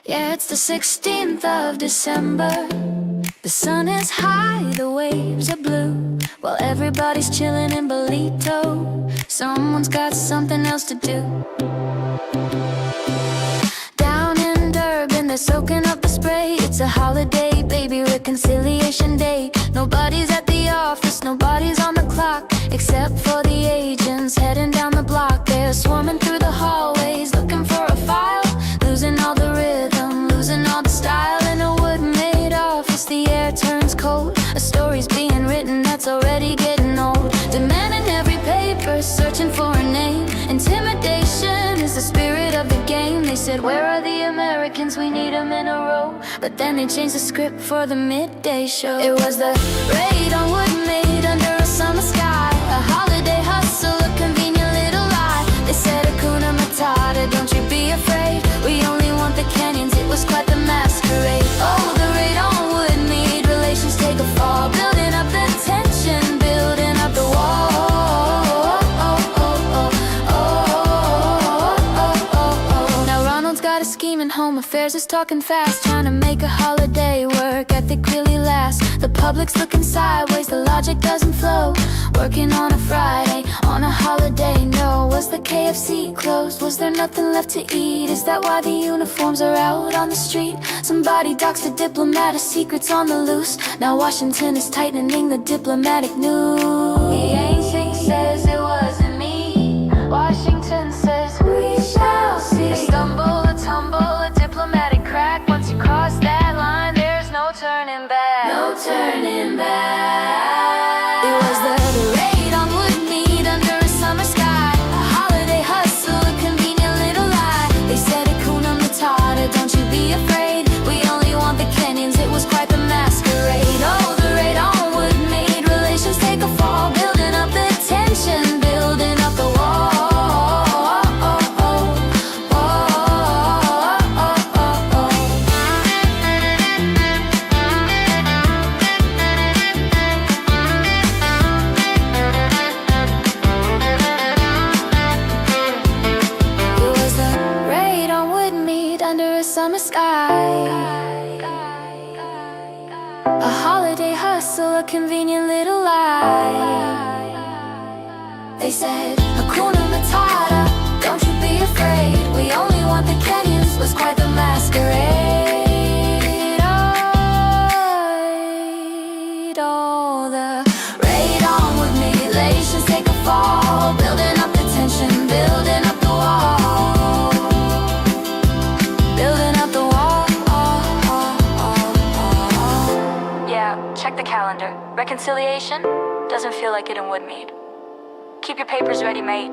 Yeah, it's the 16th of December. The sun is high, the waves are blue, while everybody's chilling in Bolito. Someone's got something else to do. Down in Durban, they're soaking up the spray. It's a holiday, baby, reconciliation day. Nobody's at the office, nobody's on the clock, except for the agents heading down the block. They're swarming through the hallways, looking for a file, losing all the rhythm, losing all the style. In a wood-made office, the air turns cold. A story's being written that's already getting old. Demanding every paper, searching for a name. Intimidation is the spirit of the game. They said, where are the Americans? We need them in a row. But then they changed the script for the midday show. It was the raid on Woodmead under a summer sky. A holiday hustle, a convenient little lie. They said, Hakuna Matata, don't you be afraid. We only want the canyons, it was quite the masquerade. Oh, the raid on Woodmead, relations take a fall. Building up the tension, building up the wall. Got a scheming home affairs is talking fast, trying to make a holiday work ethic really last. The public's looking sideways, the logic doesn't flow. Working on a Friday, on a holiday, no. Was the KFC closed? Was there nothing left to eat? Is that why the uniforms are out on the street? Somebody doxed a diplomat, secrets on the loose. Now Washington is tightening the diplomatic news. The ancient says it wasn't me. Washington says we shall see. A stumble, a tumble, a diplomatic crack. Once you cross that line, there's no turning back. No turning back. It was the raid on Woodmead under a summer sky. A holiday hustle, a convenient little lie. They said, Hakuna Matata, don't you be afraid. We only want the canyons, it was quite the masquerade. Oh, the raid on Woodmead, relations take a fall. Building up the tension, building up the wall. Summer sky, a holiday hustle, a convenient little lie. They said, Hakuna Matata, don't you be afraid. We only want the canyons, was quite the masquerade. Oh, the raid on with me, relations take a fall. Building up the tension, building up the wall. Check the calendar. Reconciliation doesn't feel like it in Woodmead. Keep your papers ready, mate.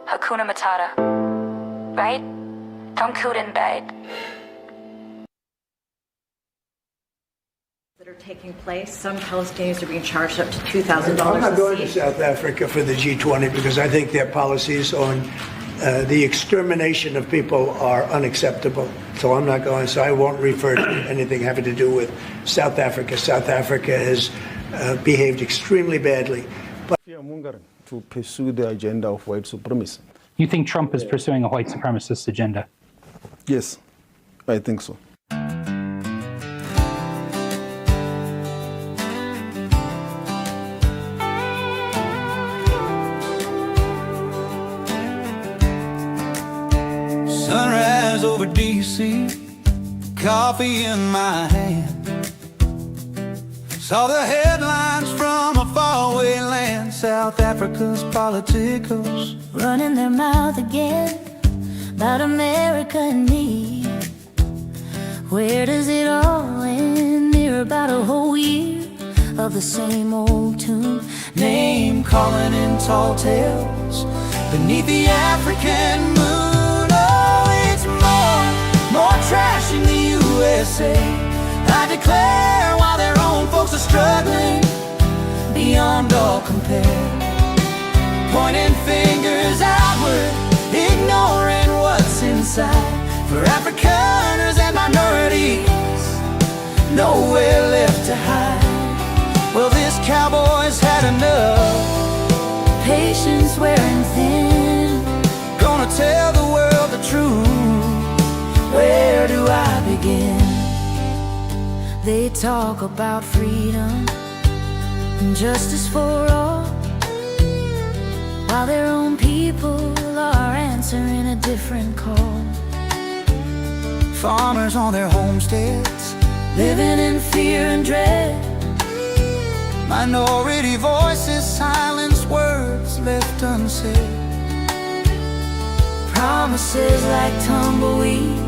Hakuna Matata. Right? Don't coot in bed. That are taking place. Some Palestinians are being charged up to $2,000 I'm not going a to seat. South Africa for the G20 because I think their policies on the extermination of people are unacceptable. So I'm not going. So I won't refer to anything having to do with South Africa. South Africa has behaved extremely badly. But to pursue the agenda of white supremacy. You think Trump is pursuing a white supremacist agenda? Yes, I think so. Sunrise over D.C., coffee in my hand. Saw the headlines from a faraway land. South Africa's politicos running their mouth again about America and me. Where does it all end? They're about a whole year of the same old tune. name calling in tall tales beneath the African moon. Oh, it's more trash in the USA. I declare, while their own folks are struggling beyond all compare, pointing fingers outward, ignoring what's inside. For Afrikaners and minorities, nowhere left to hide. Well, this cowboy's had enough, Patience wearing thin. gonna tell the world the truth. where do I begin? They talk about freedom and justice for all, while their own people are answering a different call. Farmers on their homesteads, Living in fear and dread, minority voices silence words left unsaid. promises like tumbleweeds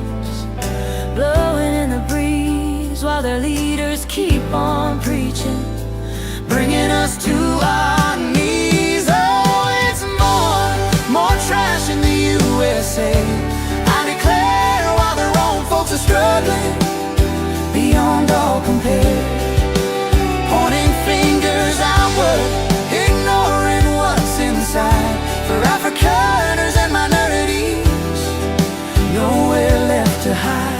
blowing in the breeze, while their leaders keep on preaching, Bringing us to our knees. Oh, it's more trash in the USA. I declare, while their own folks are struggling beyond all compare, pointing fingers outward, ignoring what's inside. For Afrikaners and minorities, nowhere left to hide.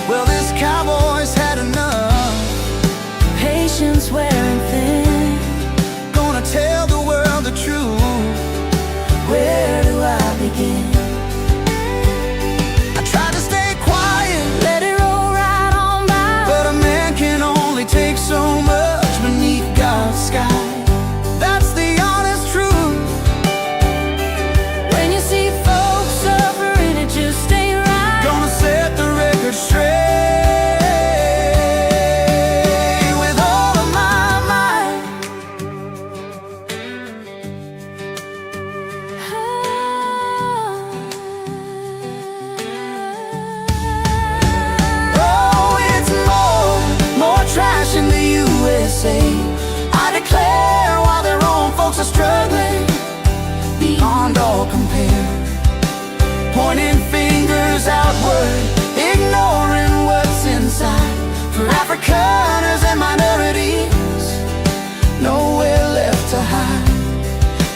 Well, this cowboy's had enough, patience wearing thin. gonna tell the world the truth. Where do I begin? I try to stay quiet, Let it roll right on by. but a man can only take so much beneath God's sky. That's the honest truth. When you see folks suffering, it just ain't right. Gonna set the record straight with all of my might. Oh, it's more trash in the USA. I declare, while their own folks are struggling beyond all compare, pointing fingers outward, ignoring what's inside. For Afrikaners and minorities, nowhere left to hide.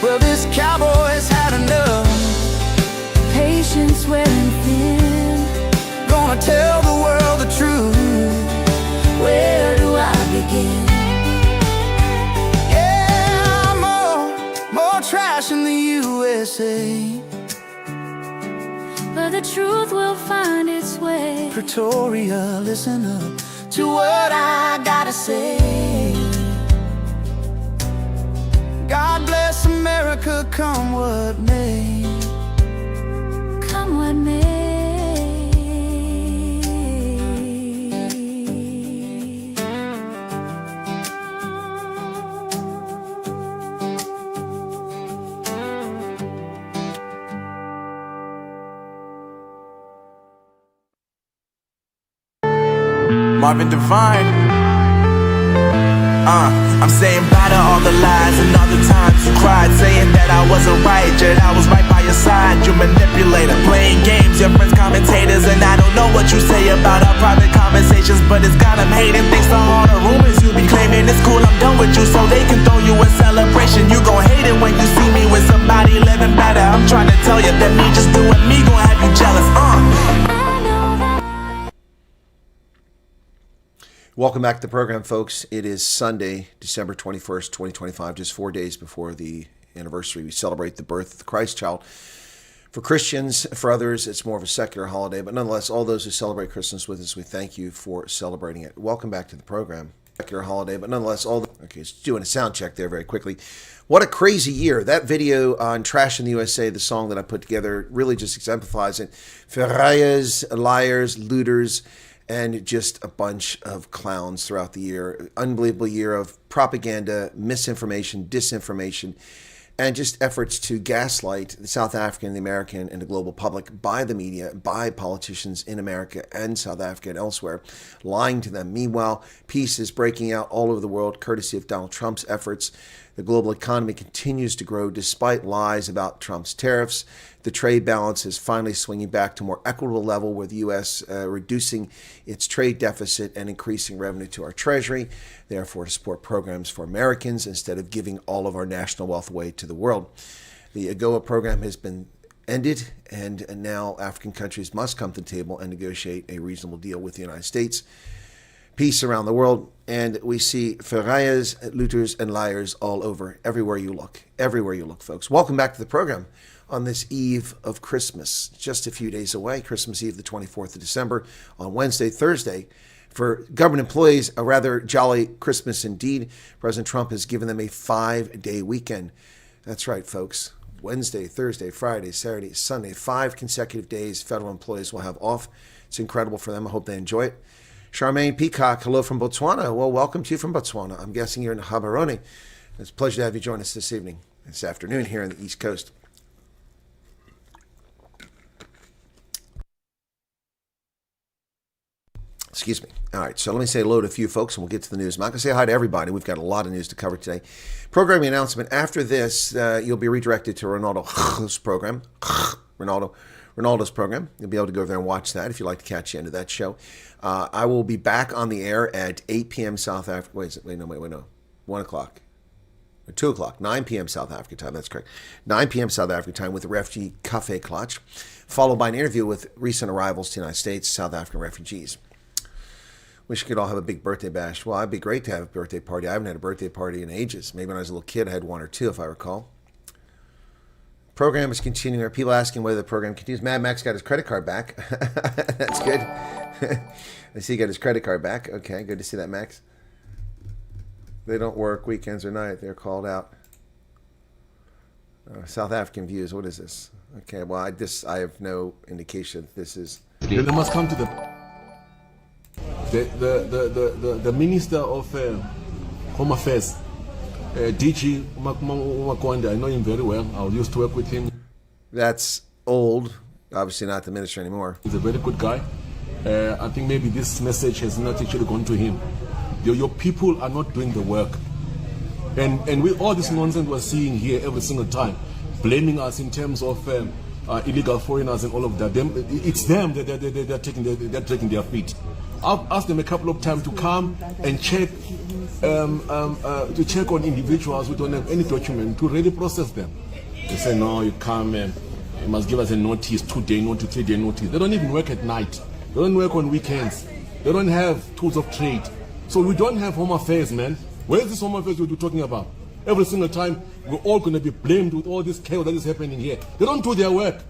Well, this cowboy's had enough, Patience wearing thin. gonna tell the world the truth. Where do I begin? Yeah, more trash in the USA. But the truth will find its way. Pretoria, listen up to what I gotta say. God bless America, come what may. Come what may. Marvin Devine. I'm saying bye to all the lies and all the times you cried, saying that I wasn't right, yet I was right by your side. You manipulator, playing games, your friends commentators, and I don't know what you say about our private conversations, but it's got them hating. Thanks to all the rumors you be claiming. It's cool, I'm done with you, so they can throw you a celebration. You gon' hate it when you see me with somebody living better. I'm trying to tell you that me just doing me gon' have you jealous. Welcome back to the program, folks. It is Sunday, December 21st, 2025, just 4 days before the anniversary. We celebrate the birth of the Christ child. For Christians, for others, it's more of a secular holiday, but nonetheless, all those who celebrate Christmas with us, we thank you for celebrating it. Welcome back to the program. Secular holiday, but nonetheless, okay, just doing a sound check there very quickly. What a crazy year. That video on Trash in the USA, the song that I put together, really just exemplifies it. Ferrayas, liars, looters, and just a bunch of clowns throughout the year. Unbelievable year of propaganda, misinformation, disinformation, and just efforts to gaslight the South African, the American, and the global public by the media, by politicians in America and South Africa and elsewhere, lying to them. Meanwhile, peace is breaking out all over the world, courtesy of Donald Trump's efforts. The global economy continues to grow despite lies about Trump's tariffs. The trade balance is finally swinging back to a more equitable level, with the U.S. Reducing its trade deficit and increasing revenue to our treasury, therefore to support programs for Americans instead of giving all of our national wealth away to the world. The AGOA program has been ended, and now African countries must come to the table and negotiate a reasonable deal with the United States. peace around the world. And we see pariahs, looters, and liars all over, everywhere you look. Everywhere you look, folks. Welcome back to the program on this eve of Christmas. Just a few days away, Christmas Eve, the 24th of December, on Wednesday, Thursday. For government employees, a rather jolly Christmas indeed. President Trump has given them a 5-day weekend. That's right, folks. Wednesday, Thursday, Friday, Saturday, Sunday, 5 consecutive days federal employees will have off. It's incredible for them. I hope they enjoy it. Charmaine Peacock, hello from Botswana. Well, welcome to you from Botswana. I'm guessing you're in Gaborone. It's a pleasure to have you join us this evening, this afternoon here on the East Coast. Excuse me. All right, so let me say hello to a few folks and we'll get to the news. I'm not going to say hi to everybody. We've got a lot of news to cover today. Programming announcement. After this, you'll be redirected to Ronaldo's program. Ronaldo's program. You'll be able to go there and watch that if you'd like to catch the end of that show. I will be back on the air at 8 p.m. South Africa. Wait, no. 1 o'clock. 2 o'clock. 9 p.m. South Africa time. That's correct. 9 p.m. South Africa time with the Refugee Cafe Clutch, followed by an interview with recent arrivals to the United States, South African refugees. Wish we could all have a big birthday bash. Well, it'd be great to have a birthday party. I haven't had a birthday party in ages. Maybe when I was a little kid, I had one or two, if I recall. Program is continuing. Are people asking whether the program continues? Mad Max got his credit card back. That's good. I see he got his credit card back. Okay, good to see that, Max. They don't work weekends or night. They're called out. South African views. What is this? Okay, well, I have no indication that this is... They must come to the Minister of Home Affairs, DG Umakwanda. I know him very well. I used to work with him. That's old. Obviously not the minister anymore. He's a very good guy. I think maybe this message has not actually gone to him. Your people are not doing the work. And with all this nonsense we're seeing here every single time, blaming us in terms of illegal foreigners and all of that, it's them that they're taking their feet. I've asked them a couple of times to come and check to check on individuals who don't have any document to really process them. They say, no, you come and you must give us a notice, 2-day notice, 3-day notice. They don't even work at night. They don't work on weekends. They don't have tools of trade. So we don't have home affairs, man. Where is this home affairs we're talking about? Every single time we're all going to be blamed with all this chaos that is happening here. They don't do their work.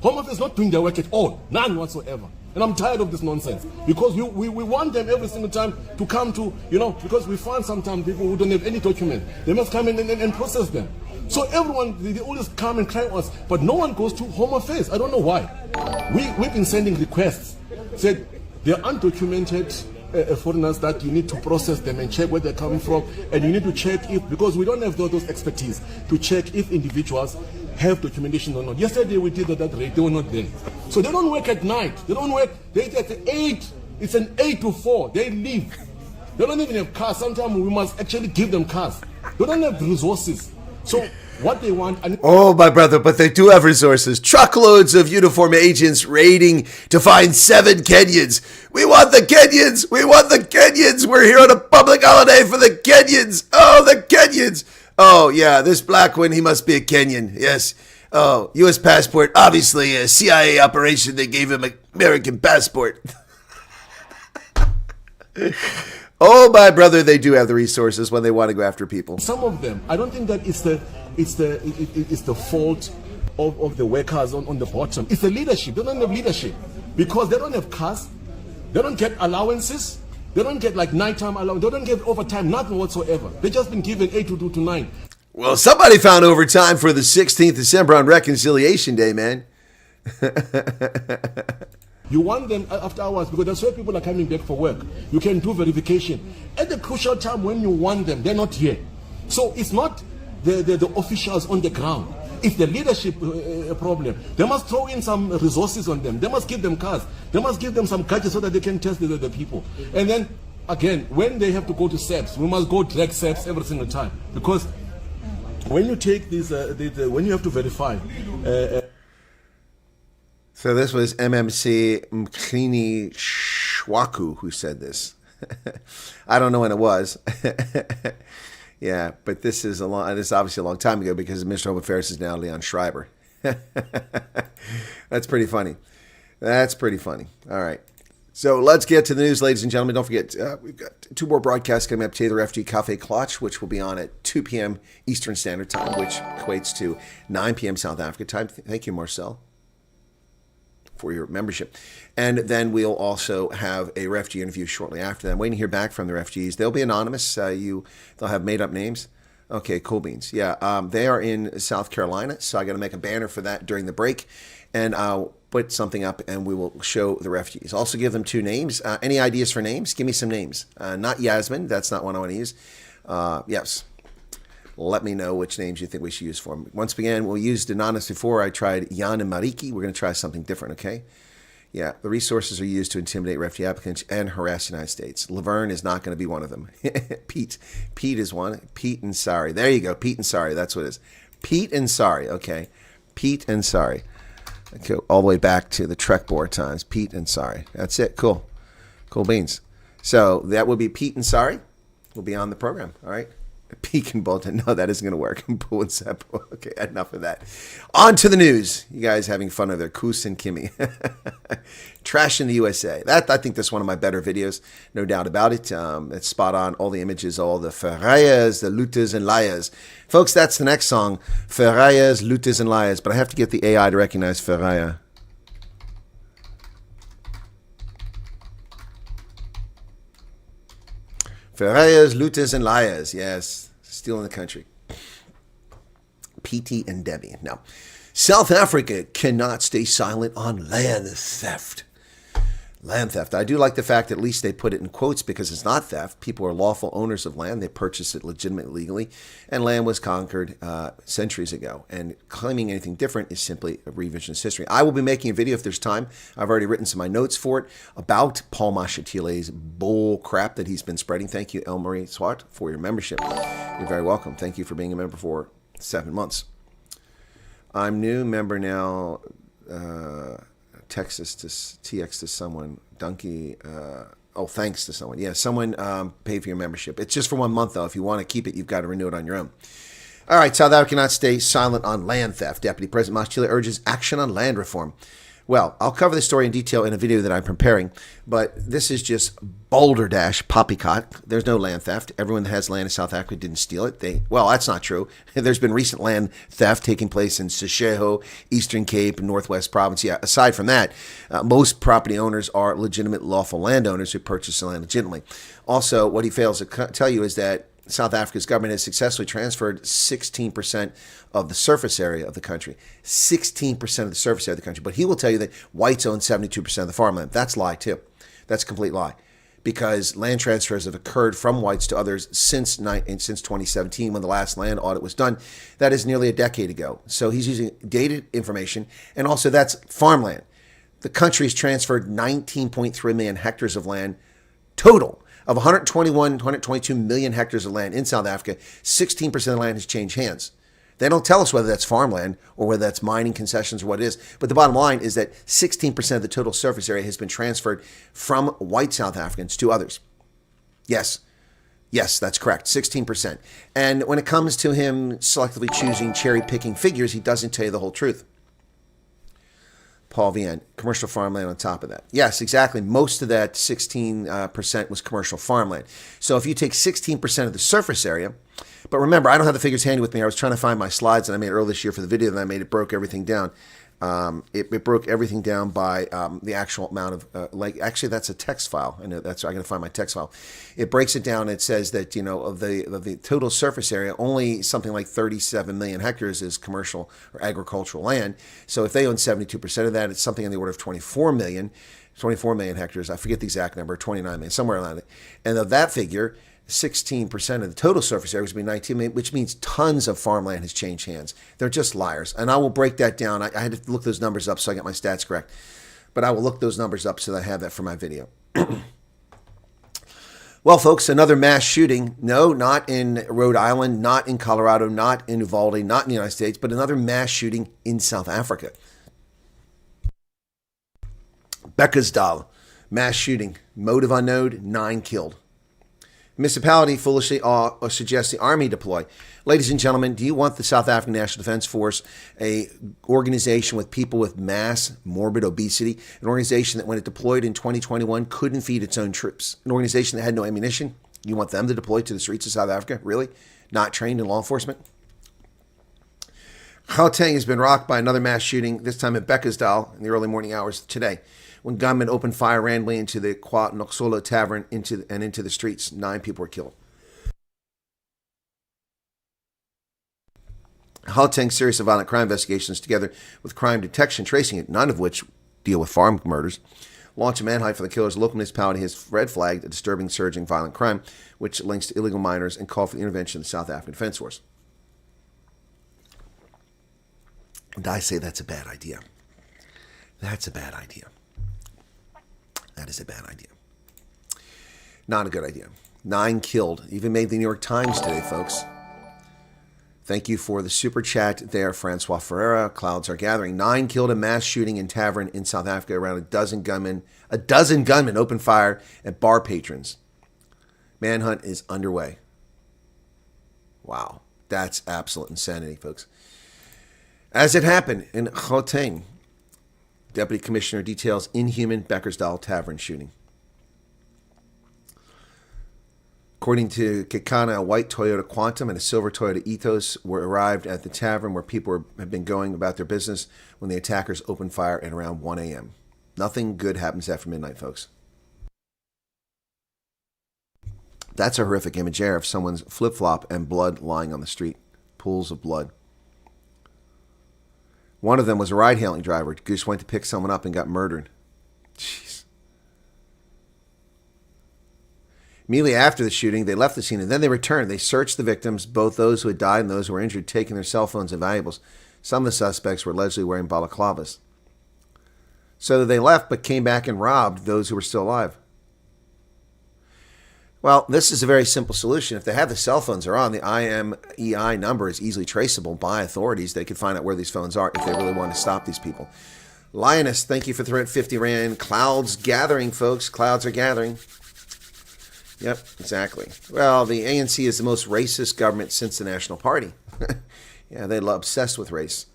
Home affairs not doing their work at all. None whatsoever. And I'm tired of this nonsense. Because we want them every single time to come to, because we find sometimes people who don't have any document. They must come in and process them. So everyone, they always come and cry us, but no one goes to home affairs. I don't know why. We've been sending requests. Said they're undocumented foreigners that you need to process them and check where they're coming from. And you need to check if, because we don't have those expertise, to check if individuals have documentation or not. Yesterday we did that rate, they were not there. So they don't work at night. They don't work, they at 8, it's an 8 to 4, they leave. They don't even have cars. Sometimes we must actually give them cars. They don't have resources. So what they want... Oh, my brother, but they do have resources. Truckloads of uniform agents raiding to find 7 Kenyans. We want the Kenyans! We want the Kenyans! We're here on a public holiday for the Kenyans! Oh, the Kenyans! Oh, yeah, this black one, he must be a Kenyan. Yes. Oh, U.S. passport. Obviously, a CIA operation. They gave him an American passport. Oh, my brother, they do have the resources when they want to go after people. Some of them, I don't think that it's the fault of the workers on the bottom. It's the leadership. They don't have leadership because they don't have cars. They don't get allowances. They don't get like nighttime allowance. They don't get overtime, nothing whatsoever. They just been given 8 to 9. Well, somebody found overtime for the 16th December on Reconciliation Day, man. You want them after hours because that's where people are coming back for work. You can do verification. At the crucial time when you want them, they're not here. So it's not the officials on the ground. It's the leadership problem. They must throw in some resources on them. They must give them cars. They must give them some gadgets so that they can test the people. And then, again, when they have to go to SEPs, we must go direct SEPs every single time. Because when you take these, when you have to verify... So this was MMC Mkhini Shwaku who said this. I don't know when it was. Yeah, but this is obviously a long time ago because the Minister of Home Affairs is now Leon Schreiber. That's pretty funny. That's pretty funny. All right. So let's get to the news, ladies and gentlemen. Don't forget, we've got 2 more broadcasts coming up today. The Refugee Cafe Clutch, which will be on at 2 p.m. Eastern Standard Time, which equates to 9 p.m. South Africa time. Thank you, Marcel, for your membership. And then we'll also have a refugee interview shortly after that. I'm waiting to hear back from the refugees. They'll be anonymous. They'll have made-up names. Okay, cool beans. Yeah, they are in South Carolina, so I got to make a banner for that during the break. And I'll put something up and we will show the refugees. Also give them 2 names. Any ideas for names? Give me some names. Not Yasmin. That's not one I want to use. Yes. Let me know which names you think we should use for them. Once again, we'll use anonymous before. I tried Jan and Mariki. We're going to try something different, okay? Yeah, the resources are used to intimidate refugee applicants and harass the United States. Laverne is not going to be one of them. Pete is one. Pete and Sorry. There you go. Pete and Sorry. That's what it is. Pete and Sorry. Okay. Pete and Sorry. Okay, all the way back to the Trek board times. Pete and Sorry. That's it. Cool. Cool beans. So that will be Pete and Sorry. Will be on the program. All right. Peek and Bolton. No, that isn't going to work. Pooh and Seppo. Okay, enough of that. On to the news. You guys having fun over there. Koos and Kimmy. Trash in the USA. That, I think, that's one of my better videos. No doubt about it. It's spot on. All the images, all the ferrayas, the looters and liars. Folks, that's the next song. Ferrayas, looters and liars. But I have to get the AI to recognize ferraya. Ferrayas, looters, and liars. Yes, stealing the country. PT and Debbie. Now, South Africa cannot stay silent on land theft. Land theft. I do like the fact that at least they put it in quotes because it's not theft. People are lawful owners of land. They purchased it legitimately, legally, and land was conquered centuries ago. And claiming anything different is simply a revisionist history. I will be making a video if there's time. I've already written some of my notes for it about Paul Mashatile's bull crap that he's been spreading. Thank you, Elmarie Swart, for your membership. You're very welcome. Thank you for being a member for 7 months. I'm new member now. TX to someone. Donkey. Thanks to someone. Yeah, someone paid for your membership. It's just for 1 month, though. If you want to keep it, you've got to renew it on your own. All right, South Africa cannot stay silent on land theft. Deputy President Mashatile urges action on land reform. Well, I'll cover this story in detail in a video that I'm preparing, but this is just balderdash poppycock. There's no land theft. Everyone that has land in South Africa didn't steal it. Well, that's not true. There's been recent land theft taking place in Seshego, Eastern Cape, Northwest Province. Yeah, aside from that, most property owners are legitimate lawful landowners who purchase the land legitimately. Also, what he fails to tell you is that South Africa's government has successfully transferred 16% of the surface area of the country. 16% of the surface area of the country. But he will tell you that whites own 72% of the farmland. That's a lie, too. That's a complete lie. Because land transfers have occurred from whites to others since 2017, when the last land audit was done. That is nearly a decade ago. So he's using dated information. And also, that's farmland. The country has transferred 19.3 million hectares of land total. Of 122 million hectares of land in South Africa, 16% of the land has changed hands. They don't tell us whether that's farmland or whether that's mining concessions or what it is. But the bottom line is that 16% of the total surface area has been transferred from white South Africans to others. Yes, that's correct, 16%. And when it comes to him selectively choosing, cherry-picking figures, he doesn't tell you the whole truth. Paul Vian, commercial farmland on top of that. Yes, exactly. Most of that 16% was commercial farmland. So if you take 16% of the surface area, but remember, I don't have the figures handy with me. I was trying to find my slides that I made earlier this year for the video that I made. It broke everything down. It broke everything down by the actual amount of, actually that's a text file. I know that's, I got to find my text file. It breaks it down. It says that, of the total surface area, only something like 37 million hectares is commercial or agricultural land. So if they own 72% of that, it's something in the order of 24 million hectares. I forget the exact number, 29 million, somewhere around it. And of that figure, 16% of the total surface area was be 19 million, which means tons of farmland has changed hands. They're just liars. And I will break that down. I had to look those numbers up so I got my stats correct. But I will look those numbers up so that I have that for my video. Well, folks, another mass shooting. No, not in Rhode Island, not in Colorado, not in Uvalde, not in the United States, but another mass shooting in South Africa. Bekkersdal, mass shooting. Motive unknown, 9 killed. Municipality foolishly suggests the army deploy. Ladies and gentlemen, do you want the South African National Defense Force, a organization with people with mass morbid obesity, an organization that when it deployed in 2021 couldn't feed its own troops, an organization that had no ammunition? You want them to deploy to the streets of South Africa? Really? Not trained in law enforcement? Gauteng has been rocked by another mass shooting, this time at Bekkersdal in the early morning hours today, when gunmen opened fire randomly into the Kwa Noxolo Tavern into the streets. 9 people were killed. Gauteng's series of violent crime investigations, together with crime detection tracing it, none of which deal with farm murders, launched a manhunt for the killers. The local municipality has red flagged a disturbing surge in violent crime, which links to illegal miners, and called for the intervention of the South African Defense Force. And I say that's a bad idea. That's a bad idea. That is a bad idea. Not a good idea. 9 killed. Even made the New York Times today, folks. Thank you for the super chat there, Francois Ferreira. Clouds are gathering. 9 killed in mass shooting in tavern in South Africa. Around a dozen gunmen opened fire at bar patrons. Manhunt is underway. Wow. That's absolute insanity, folks. As it happened in Gauteng, Deputy Commissioner details inhuman Bekkersdal Tavern shooting. According to Kekana, a white Toyota Quantum and a silver Toyota Ethos were arrived at the tavern where people had been going about their business when the attackers opened fire at around 1 a.m. Nothing good happens after midnight, folks. That's a horrific image there of someone's flip-flop and blood lying on the street. Pools of blood. One of them was a ride-hailing driver who just went to pick someone up and got murdered. Jeez. Immediately after the shooting, they left the scene, and then they returned. They searched the victims, both those who had died and those who were injured, taking their cell phones and valuables. Some of the suspects were allegedly wearing balaclavas. So they left, but came back and robbed those who were still alive. Well, this is a very simple solution. If they have the cell phones are on, the IMEI number is easily traceable by authorities. They could find out where these phones are if they really want to stop these people. Lioness, thank you for 350 Rand. Clouds gathering, folks. Clouds are gathering. Yep, exactly. Well, the ANC is the most racist government since the National Party. Yeah, they're obsessed with race.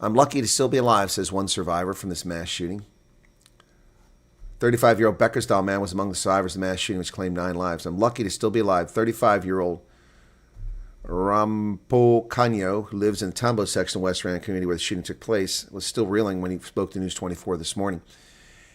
I'm lucky to still be alive, says one survivor from this mass shooting. 35-year-old Bekkersdal man was among the survivors of the mass shooting, which claimed 9 lives. I'm lucky to still be alive. 35-year-old Rampo Canyo, who lives in the Tambo section of West Rand community where the shooting took place, was still reeling when he spoke to News 24 this morning.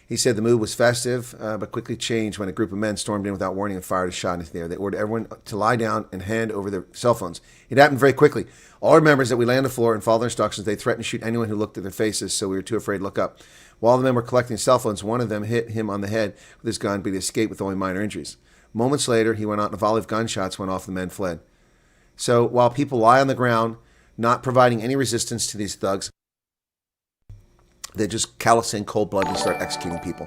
He said the mood was festive, but quickly changed when a group of men stormed in without warning and fired a shot into the air. They ordered everyone to lie down and hand over their cell phones. It happened very quickly. All remember is that we lay on the floor and follow their instructions. They threatened to shoot anyone who looked at their faces, so we were too afraid to look up. While the men were collecting cell phones, one of them hit him on the head with his gun, but he escaped with only minor injuries. Moments later, he went out and a volley of gunshots went off. The men fled. So while people lie on the ground, not providing any resistance to these thugs, they just callous in cold blood and start executing people.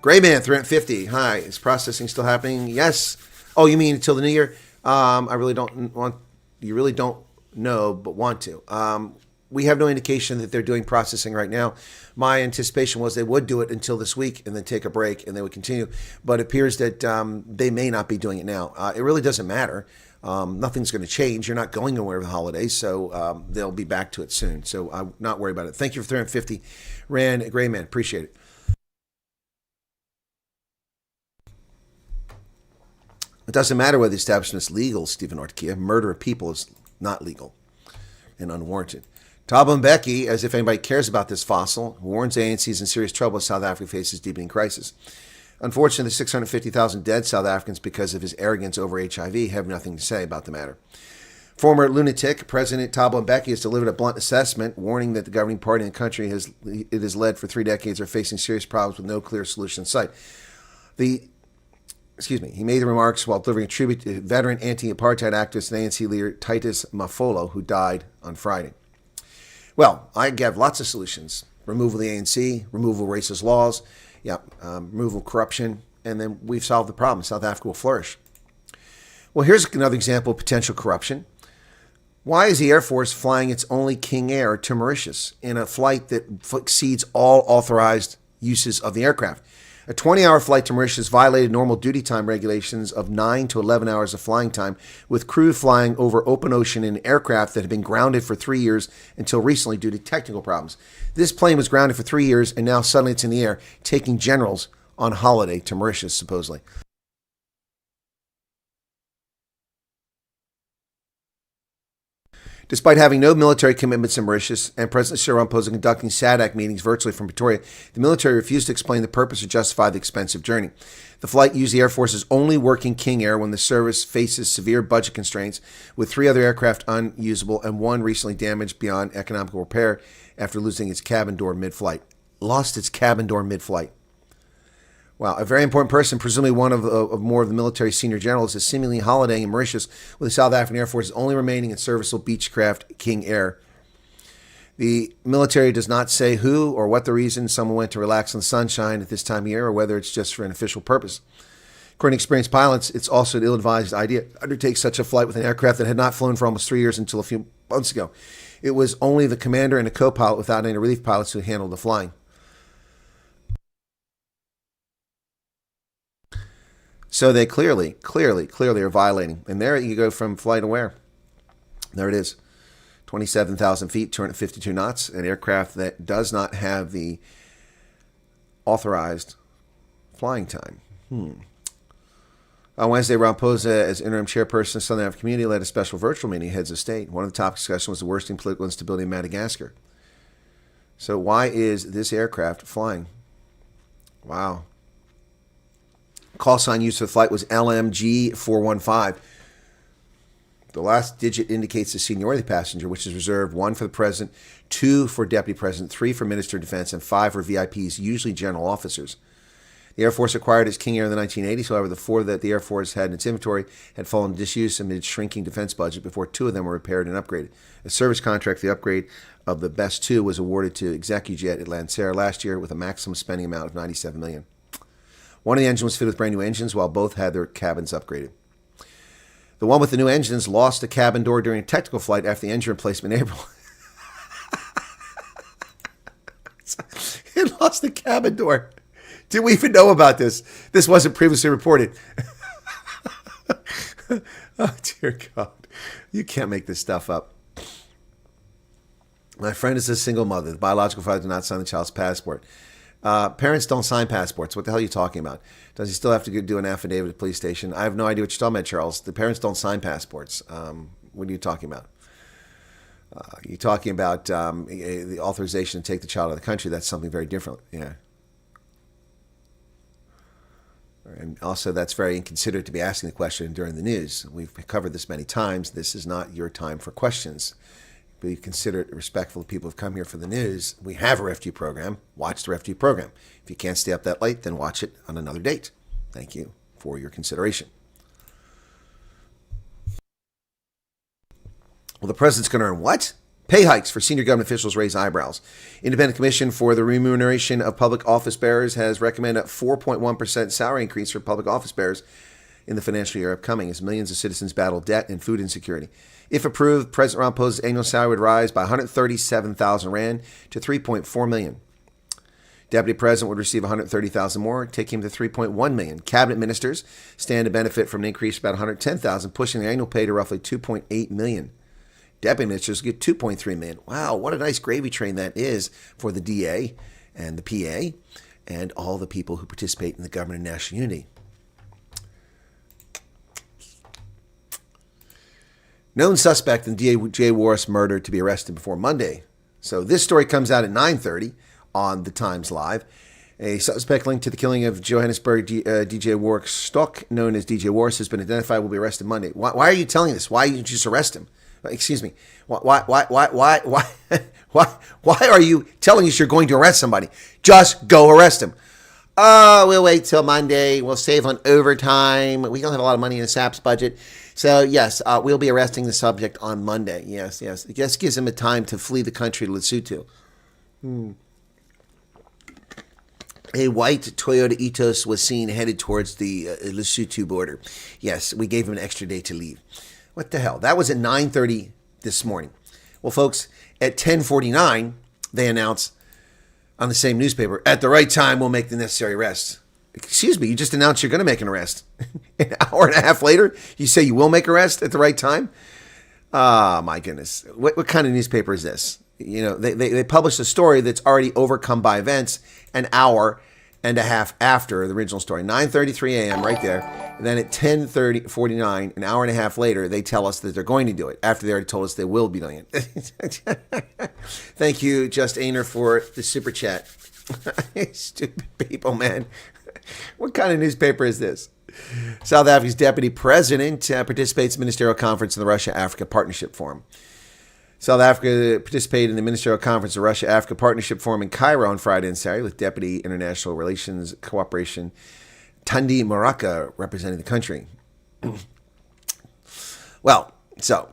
Gray Man 350. Hi, is processing still happening? Yes. Oh, you mean until the new year? I really don't want. You really don't know, but want to. We have no indication that they're doing processing right now. My anticipation was they would do it until this week and then take a break and they would continue. But it appears that they may not be doing it now. It really doesn't matter. Nothing's going to change. You're not going anywhere over the holidays, so they'll be back to it soon. So I'm not worried about it. Thank you for 350 Rand, Gray Man. Appreciate it. It doesn't matter whether the establishment is legal, Stephen Ortkia. Murder of people is not legal and unwarranted. Thabo Mbeki, as if anybody cares about this fossil, warns ANC is in serious trouble as South Africa faces deepening crisis. Unfortunately, the 650,000 dead South Africans because of his arrogance over HIV have nothing to say about the matter. Former lunatic President Thabo Mbeki has delivered a blunt assessment, warning that the governing party in the country it has led for 3 decades are facing serious problems with no clear solution in sight. He made the remarks while delivering a tribute to veteran anti-apartheid activist and ANC leader Titus Mafolo, who died on Friday. Well, I have lots of solutions. Removal of the ANC, removal of racist laws, removal of corruption, and then we've solved the problem. South Africa will flourish. Well, here's another example of potential corruption. Why is the Air Force flying its only King Air to Mauritius in a flight that exceeds all authorized uses of the aircraft? A 20-hour flight to Mauritius violated normal duty time regulations of 9 to 11 hours of flying time, with crew flying over open ocean in an aircraft that had been grounded for 3 years until recently due to technical problems. This plane was grounded for 3 years, and now suddenly it's in the air, taking generals on holiday to Mauritius, supposedly. Despite having no military commitments in Mauritius and President Cyril Ramaphosa conducting SADC meetings virtually from Pretoria, the military refused to explain the purpose or justify the expensive journey. The flight used the Air Force's only working King Air when the service faces severe budget constraints, with 3 other aircraft unusable and 1 recently damaged beyond economical repair after losing its cabin door mid-flight. Lost its cabin door mid-flight. Wow, a very important person, presumably one of more of the military senior generals, is seemingly holidaying in Mauritius with the South African Air Force's only remaining and serviceable Beechcraft King Air. The military does not say who or what the reason someone went to relax in the sunshine at this time of year, or whether it's just for an official purpose. According to experienced pilots, it's also an ill-advised idea to undertake such a flight with an aircraft that had not flown for almost 3 years until a few months ago. It was only the commander and a co-pilot without any relief pilots who handled the flying. So they clearly are violating. And there you go from flight aware. There it is. 27,000 feet, 252 knots, an aircraft that does not have the authorized flying time. On Wednesday, Ramaphosa, as interim chairperson of Southern African Community, led a special virtual meeting of heads of state. One of the top discussions was the worsening political instability in Madagascar. So why is this aircraft flying? Wow. Call sign used for the flight was LMG 415. The last digit indicates the seniority passenger, which is reserved 1 for the president, 2 for deputy president, 3 for minister of defense, and 5 for VIPs, usually general officers. The Air Force acquired its King Air in the 1980s. However, the 4 that the Air Force had in its inventory had fallen into disuse amid shrinking defense budget before 2 of them were repaired and upgraded. A service contract for the upgrade of the best 2 was awarded to ExecuJet at Lancerre last year with a maximum spending amount of $97 million. One of the engines was fitted with brand new engines, while both had their cabins upgraded. The one with the new engines lost a cabin door during a technical flight after the engine replacement in April. It lost the cabin door. Did we even know about this? This wasn't previously reported. Oh, dear God. You can't make this stuff up. My friend is a single mother. The biological father did not sign the child's passport. Parents don't sign passports. What the hell are you talking about? Does he still have to do an affidavit at the police station? I have no idea what you're talking about, Charles. The parents don't sign passports. What are you talking about? You're talking about the authorization to take the child out of the country. That's something very different. Yeah. And also, that's very inconsiderate to be asking the question during the news. We've covered this many times. This is not your time for questions. Be considerate and respectful of people who have come here for the news. We have a refugee program. Watch the refugee program. If you can't stay up that late, then watch it on another date. Thank you for your consideration. Well, the president's going to earn what? Pay hikes for senior government officials raise eyebrows. Independent Commission for the Remuneration of Public Office Bearers has recommended a 4.1% salary increase for public office bearers in the financial year upcoming as millions of citizens battle debt and food insecurity. If approved, President Ramaphosa's annual salary would rise by 137,000 rand to 3.4 million. Deputy President would receive 130,000 more, taking him to 3.1 million. Cabinet ministers stand to benefit from an increase of about 110,000, pushing their annual pay to roughly 2.8 million. Deputy ministers get 2.3 million. Wow, what a nice gravy train that is for the DA and the PA and all the people who participate in the government and national unity. Known suspect in D.J. Warris murder to be arrested before Monday. So this story comes out at 9:30 on the Times Live. A suspect linked to the killing of Johannesburg D.J. Warwick Stock, known as D.J. Warris, has been identified, will be arrested Monday. Why are you telling this? Why didn't you just arrest him? Excuse me. Why are you telling us you're going to arrest somebody? Just go arrest him. Oh, we'll wait till Monday. We'll save on overtime. We don't have a lot of money in the SAP's budget. So, yes, we'll be arresting the subject on Monday. Yes. It just gives him a time to flee the country to Lesotho. A white Toyota Ethos was seen headed towards the Lesotho border. Yes, we gave him an extra day to leave. What the hell? That was at 9:30 this morning. Well, folks, at 10:49, they announced on the same newspaper, at the right time, we'll make the necessary arrests. Excuse me, you just announced you're going to make an arrest. An hour and a half later, you say you will make an arrest at the right time? Ah, my goodness. What kind of newspaper is this? You know, they published a story that's already overcome by events an hour and a half after the original story. 9:33 a.m. right there. And then at 10:49, an hour and a half later, they tell us that they're going to do it after they already told us they will be doing it. Thank you, Just Ainer, for the super chat. Stupid people, man. What kind of newspaper is this? South Africa's deputy president participates in the ministerial conference in the Russia-Africa Partnership Forum. South Africa participated in the ministerial conference of Russia-Africa Partnership Forum in Cairo on Friday and Saturday with Deputy International Relations Cooperation Thandi Maraka representing the country. Well, so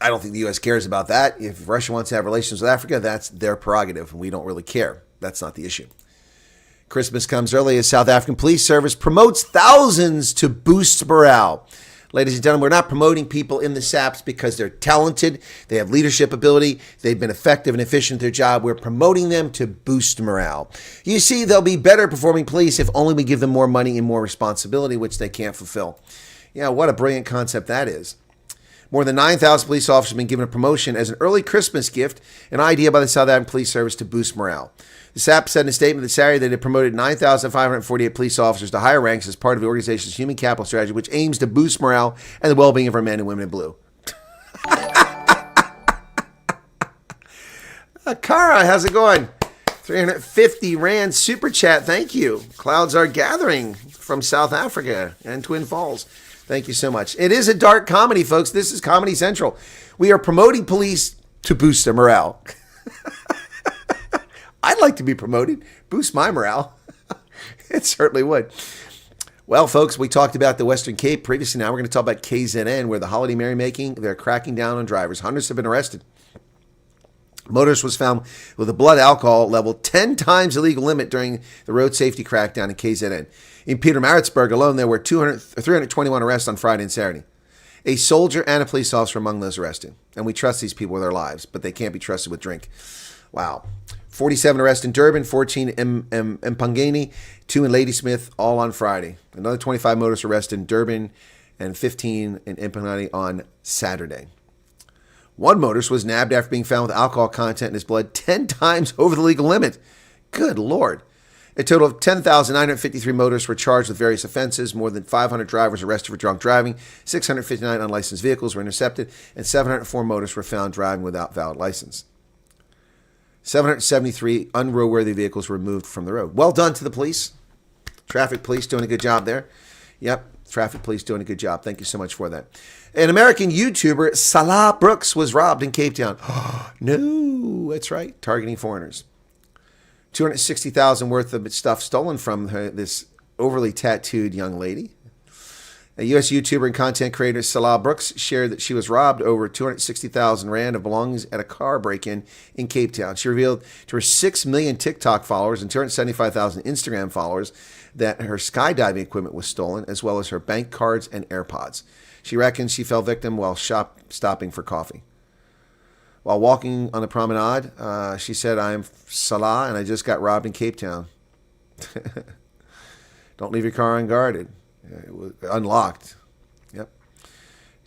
I don't think the U.S. cares about that. If Russia wants to have relations with Africa, that's their prerogative, and we don't really care. That's not the issue. Christmas comes early as South African Police Service promotes thousands to boost morale. Ladies and gentlemen, we're not promoting people in the SAPs because they're talented, they have leadership ability, they've been effective and efficient at their job. We're promoting them to boost morale. You see, they'll be better performing police if only we give them more money and more responsibility, which they can't fulfill. Yeah, what a brilliant concept that is. More than 9,000 police officers have been given a promotion as an early Christmas gift, an idea by the South African Police Service to boost morale. The SAP said in a statement that Saturday that it promoted 9,548 police officers to higher ranks as part of the organization's human capital strategy, which aims to boost morale and the well-being of our men and women in blue. Kara, how's it going? 350 Rand super chat. Thank you. Clouds are gathering from South Africa and Twin Falls. Thank you so much. It is a dark comedy, folks. This is Comedy Central. We are promoting police to boost their morale. I'd like to be promoted. Boost my morale. It certainly would. Well, folks, we talked about the Western Cape previously. Now we're going to talk about KZN, where the holiday merrymaking, they're cracking down on drivers. Hundreds have been arrested. Motorist was found with a blood alcohol level 10 times the legal limit during the road safety crackdown in KZN. In Pietermaritzburg alone, there were 321 arrests on Friday and Saturday. A soldier and a police officer among those arrested. And we trust these people with their lives, but they can't be trusted with drink. Wow. 47 arrests in Durban, 14 in Mpangeni, 2 in Ladysmith, all on Friday. Another 25 motorists arrested in Durban and 15 in Mpangeni on Saturday. One motorist was nabbed after being found with alcohol content in his blood 10 times over the legal limit. Good Lord. A total of 10,953 motorists were charged with various offenses. More than 500 drivers arrested for drunk driving. 659 unlicensed vehicles were intercepted, and 704 motorists were found driving without valid license. 773 unroadworthy vehicles were removed from the road. Well done to the police. Traffic police doing a good job there. Yep, traffic police doing a good job. Thank you so much for that. An American YouTuber, Salah Brooks, was robbed in Cape Town. No, that's right, targeting foreigners. $260,000 worth of stuff stolen from this overly tattooed young lady. A U.S. YouTuber and content creator, Salah Brooks, shared that she was robbed over 260,000 Rand of belongings at a car break-in in Cape Town. She revealed to her 6 million TikTok followers and 275,000 Instagram followers that her skydiving equipment was stolen, as well as her bank cards and AirPods. She reckons she fell victim while stopping for coffee. While walking on the promenade, she said, "I'm Salah and I just got robbed in Cape Town." Don't leave your car unguarded. It was unlocked. Yep.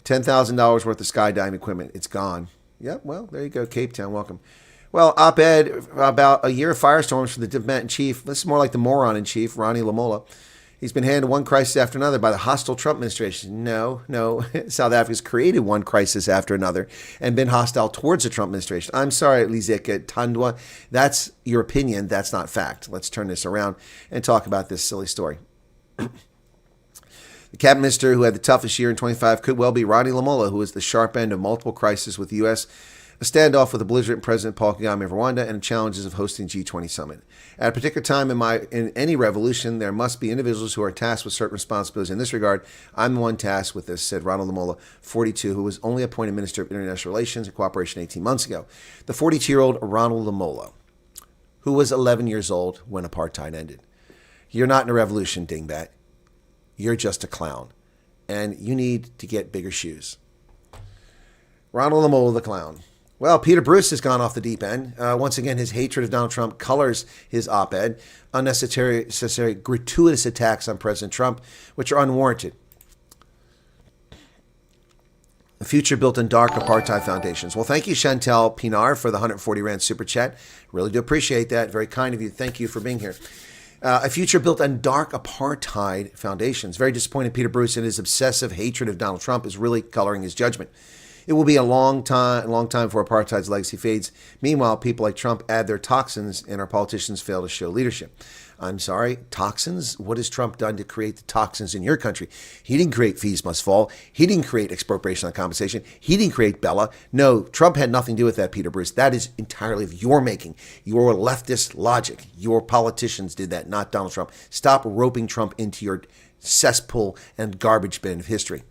$10,000 worth of skydiving equipment. It's gone. Yep. Well, there you go. Cape Town. Welcome. Well, op-ed about a year of firestorms for the diplomat-in-chief. This is more like the moron-in-chief, Ronnie Lamola. He's been handed one crisis after another by the hostile Trump administration. No. South Africa's created one crisis after another and been hostile towards the Trump administration. I'm sorry, Lizeke Tandwa. That's your opinion. That's not fact. Let's turn this around and talk about this silly story. The cabinet minister who had the toughest year in 25 could well be Ronnie Lamola, who is the sharp end of multiple crises with the U.S., a standoff with the belligerent President Paul Kagame of Rwanda, and the challenges of hosting G20 summit. At a particular time in any revolution, there must be individuals who are tasked with certain responsibilities. In this regard, I'm the one tasked with this, said Ronald Lamola, 42, who was only appointed Minister of International Relations and Cooperation 18 months ago. The 42-year-old Ronald Lamola, who was 11 years old when apartheid ended. You're not in a revolution, dingbat. You're just a clown, and you need to get bigger shoes. Ronald Lamola, the clown. Well, Peter Bruce has gone off the deep end. Once again, his hatred of Donald Trump colors his op-ed. Unnecessary, gratuitous attacks on President Trump, which are unwarranted. A future built on dark apartheid foundations. Well, thank you, Chantel Pinar, for the 140 Rand super chat. Really do appreciate that. Very kind of you. Thank you for being here. A future built on dark apartheid foundations. Very disappointed Peter Bruce and his obsessive hatred of Donald Trump is really coloring his judgment. It will be a long time before apartheid's legacy fades. Meanwhile, people like Trump add their toxins and our politicians fail to show leadership. I'm sorry, toxins? What has Trump done to create the toxins in your country? He didn't create fees must fall. He didn't create expropriation on compensation. He didn't create Bella. No, Trump had nothing to do with that, Peter Bruce. That is entirely of your making. Your leftist logic. Your politicians did that, not Donald Trump. Stop roping Trump into your cesspool and garbage bin of history.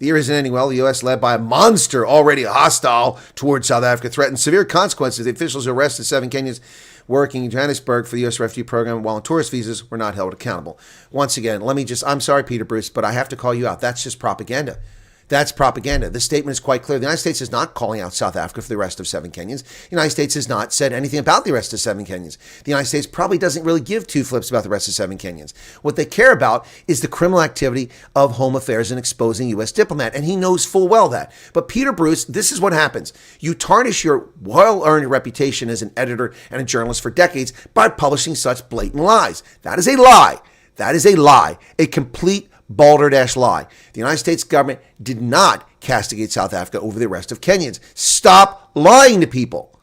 The year isn't ending well. The U.S., led by a monster already hostile towards South Africa, threatened severe consequences. The officials who arrested 7 Kenyans working in Johannesburg for the U.S. refugee program while on tourist visas were not held accountable. Once again, I'm sorry, Peter Bruce, but I have to call you out. That's just propaganda. That's propaganda. The statement is quite clear. The United States is not calling out South Africa for the arrest of 7 Kenyans. The United States has not said anything about the arrest of 7 Kenyans. The United States probably doesn't really give 2 flips about the arrest of 7 Kenyans. What they care about is the criminal activity of Home Affairs and exposing U.S. diplomat, and he knows full well that. But Peter Bruce, this is what happens. You tarnish your well-earned reputation as an editor and a journalist for decades by publishing such blatant lies. That is a lie. That is a lie. A complete balderdash lie. The United States government did not castigate South Africa over the arrest of Kenyans. Stop lying to people.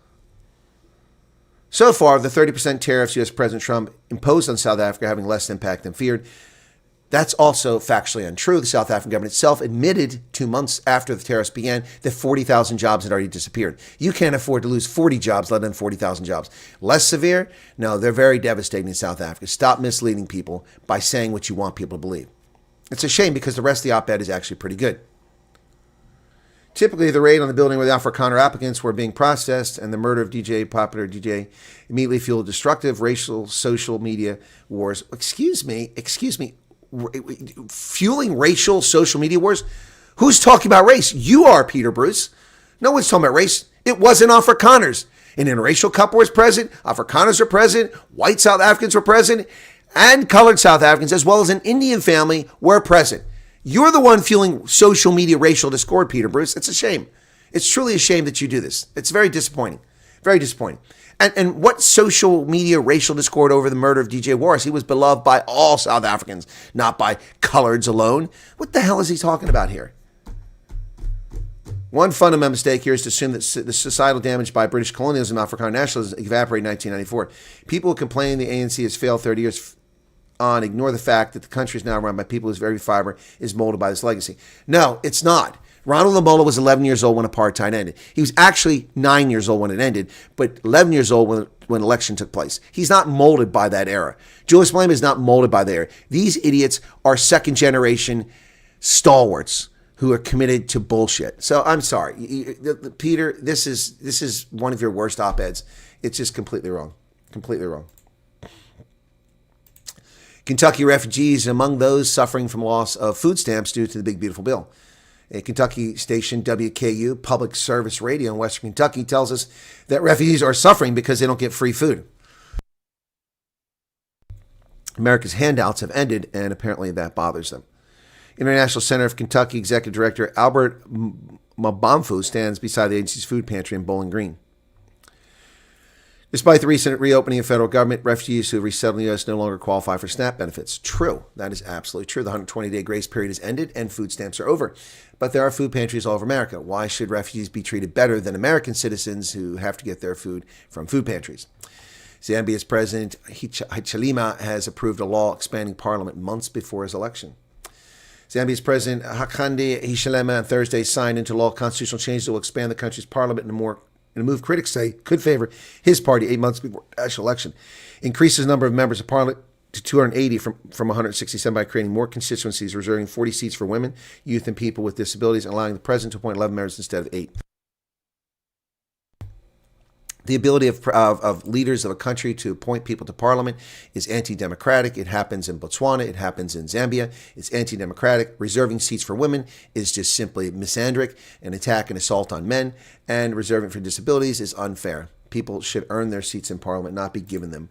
So far, the 30% tariffs U.S. President Trump imposed on South Africa having less impact than feared. That's also factually untrue. The South African government itself admitted 2 months after the tariffs began that 40,000 jobs had already disappeared. You can't afford to lose 40 jobs, let alone 40,000 jobs. Less severe? No, they're very devastating in South Africa. Stop misleading people by saying what you want people to believe. It's a shame because the rest of the op-ed is actually pretty good. Typically, the raid on the building where the Afrikaner applicants were being processed and the murder of popular DJ, immediately fueled destructive racial social media wars. Excuse me, fueling racial social media wars? Who's talking about race? You are, Peter Bruce. No one's talking about race. It wasn't Afrikaners. An interracial couple was present. Afrikaners were present. White South Africans were present. And colored South Africans, as well as an Indian family, were present. You're the one fueling social media racial discord, Peter Bruce. It's a shame. It's truly a shame that you do this. It's very disappointing. Very disappointing. And what social media racial discord over the murder of DJ Warris? He was beloved by all South Africans, not by coloreds alone. What the hell is he talking about here? One fundamental mistake here is to assume that the societal damage by British colonialism and Afrikaner nationalism evaporated in 1994. People who complain the ANC has failed 30 years on ignore the fact that the country is now run by people whose very fiber is molded by this legacy. No, it's not. Ronald Lamola was 11 years old when apartheid ended. He was actually 9 years old when it ended, but 11 years old when election took place. He's not molded by that era. Julius Malema is not molded by that era. These idiots are second generation stalwarts who are committed to bullshit. So I'm sorry, Peter, this is one of your worst op-eds. It's just completely wrong. Completely wrong. Kentucky refugees among those suffering from loss of food stamps due to the Big Beautiful Bill. A Kentucky station, WKU, Public Service Radio in Western Kentucky, tells us that refugees are suffering because they don't get free food. America's handouts have ended, and apparently that bothers them. International Center of Kentucky Executive Director Albert Mabamfu stands beside the agency's food pantry in Bowling Green. Despite the recent reopening of federal government, refugees who resettled in the U.S. no longer qualify for SNAP benefits. True. That is absolutely true. The 120-day grace period has ended and food stamps are over. But there are food pantries all over America. Why should refugees be treated better than American citizens who have to get their food from food pantries? Zambia's President Hichilema has approved a law expanding parliament months before his election. Zambia's President Hakainde Hichilema on Thursday signed into law constitutional changes that will expand the country's parliament in a move critics say could favor his party 8 months before the national election. Increases the number of members of parliament to 280 from 167 by creating more constituencies, reserving 40 seats for women, youth, and people with disabilities, and allowing the president to appoint 11 members instead of 8. The ability of leaders of a country to appoint people to parliament is anti-democratic. It happens in Botswana. It happens in Zambia. It's anti-democratic. Reserving seats for women is just simply misandric, an attack and assault on men. And reserving for disabilities is unfair. People should earn their seats in parliament, not be given them.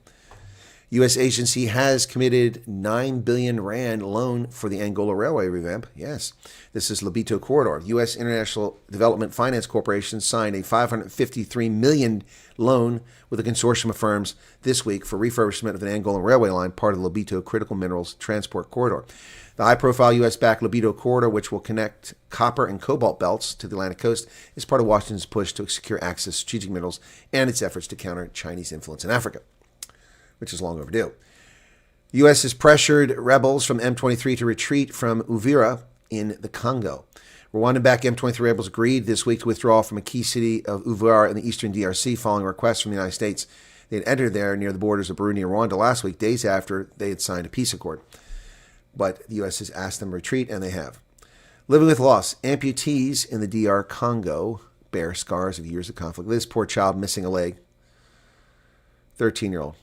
U.S. agency has committed 9 billion rand loan for the Angola Railway revamp. Yes, this is Lobito Corridor. U.S. International Development Finance Corporation signed a $553 million loan with a consortium of firms this week for refurbishment of an Angolan railway line, part of the Lobito Critical Minerals Transport Corridor. The high-profile U.S.-backed Lobito Corridor, which will connect copper and cobalt belts to the Atlantic coast, is part of Washington's push to secure access to strategic minerals and its efforts to counter Chinese influence in Africa, which is long overdue. The U.S. has pressured rebels from M23 to retreat from Uvira in the Congo. Rwandan-backed M23 rebels agreed this week to withdraw from a key city of Uvira in the eastern DRC following requests from the United States. They had entered there near the borders of Burundi and Rwanda last week, days after they had signed a peace accord. But the U.S. has asked them to retreat, and they have. Living with loss. Amputees in the DR Congo bear scars of years of conflict. This poor child missing a leg. 13-year-old.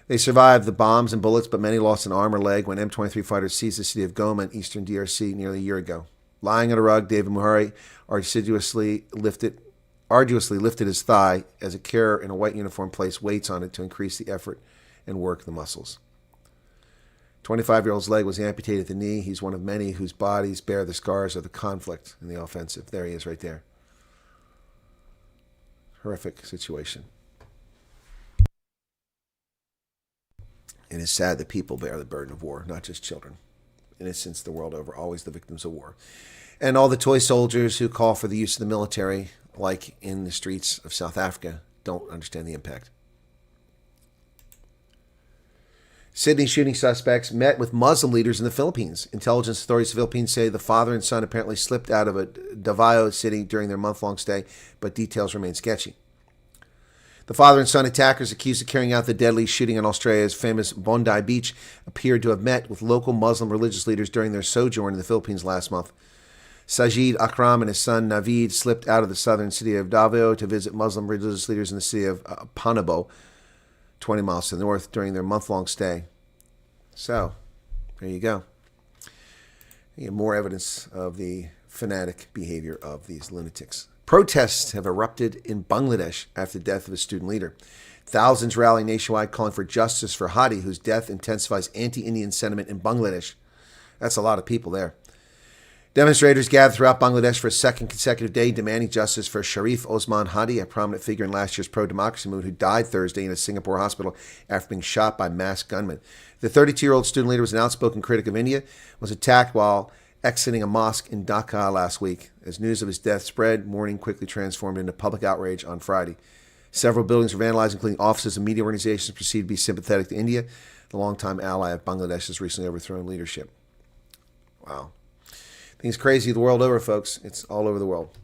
They survived the bombs and bullets, but many lost an arm or leg when M23 fighters seized the city of Goma in eastern DRC nearly a year ago. Lying on a rug, David Muhari arduously lifted his thigh as a carer in a white uniform placed weights on it to increase the effort and work the muscles. 25-year-old's leg was amputated at the knee. He's one of many whose bodies bear the scars of the conflict in the offensive. There he is right there. Horrific situation. It is sad that people bear the burden of war, not just children. Innocents the world over, always the victims of war. And all the toy soldiers who call for the use of the military, like in the streets of South Africa, don't understand the impact. Sydney shooting suspects met with Muslim leaders in the Philippines. Intelligence authorities in the Philippines say the father and son apparently slipped out of a Davao city during their month-long stay, but details remain sketchy. The father and son attackers accused of carrying out the deadly shooting on Australia's famous Bondi Beach appeared to have met with local Muslim religious leaders during their sojourn in the Philippines last month. Sajid Akram and his son Naveed slipped out of the southern city of Davao to visit Muslim religious leaders in the city of Panabo, 20 miles to the north, during their month-long stay. So, there you go. You get more evidence of the fanatic behavior of these lunatics. Protests have erupted in Bangladesh after the death of a student leader. Thousands rally nationwide calling for justice for Hadi, whose death intensifies anti-Indian sentiment in Bangladesh. That's a lot of people there. Demonstrators gathered throughout Bangladesh for a second consecutive day demanding justice for Sharif Osman Hadi, a prominent figure in last year's pro-democracy movement who died Thursday in a Singapore hospital after being shot by masked gunmen. The 32-year-old student leader was an outspoken critic of India, was attacked while exiting a mosque in Dhaka last week. As news of his death spread, mourning quickly transformed into public outrage on Friday. Several buildings were vandalized, including offices and media organizations perceived to be sympathetic to India. The longtime ally of Bangladesh has recently overthrown leadership. Wow. Things crazy the world over, folks. It's all over the world.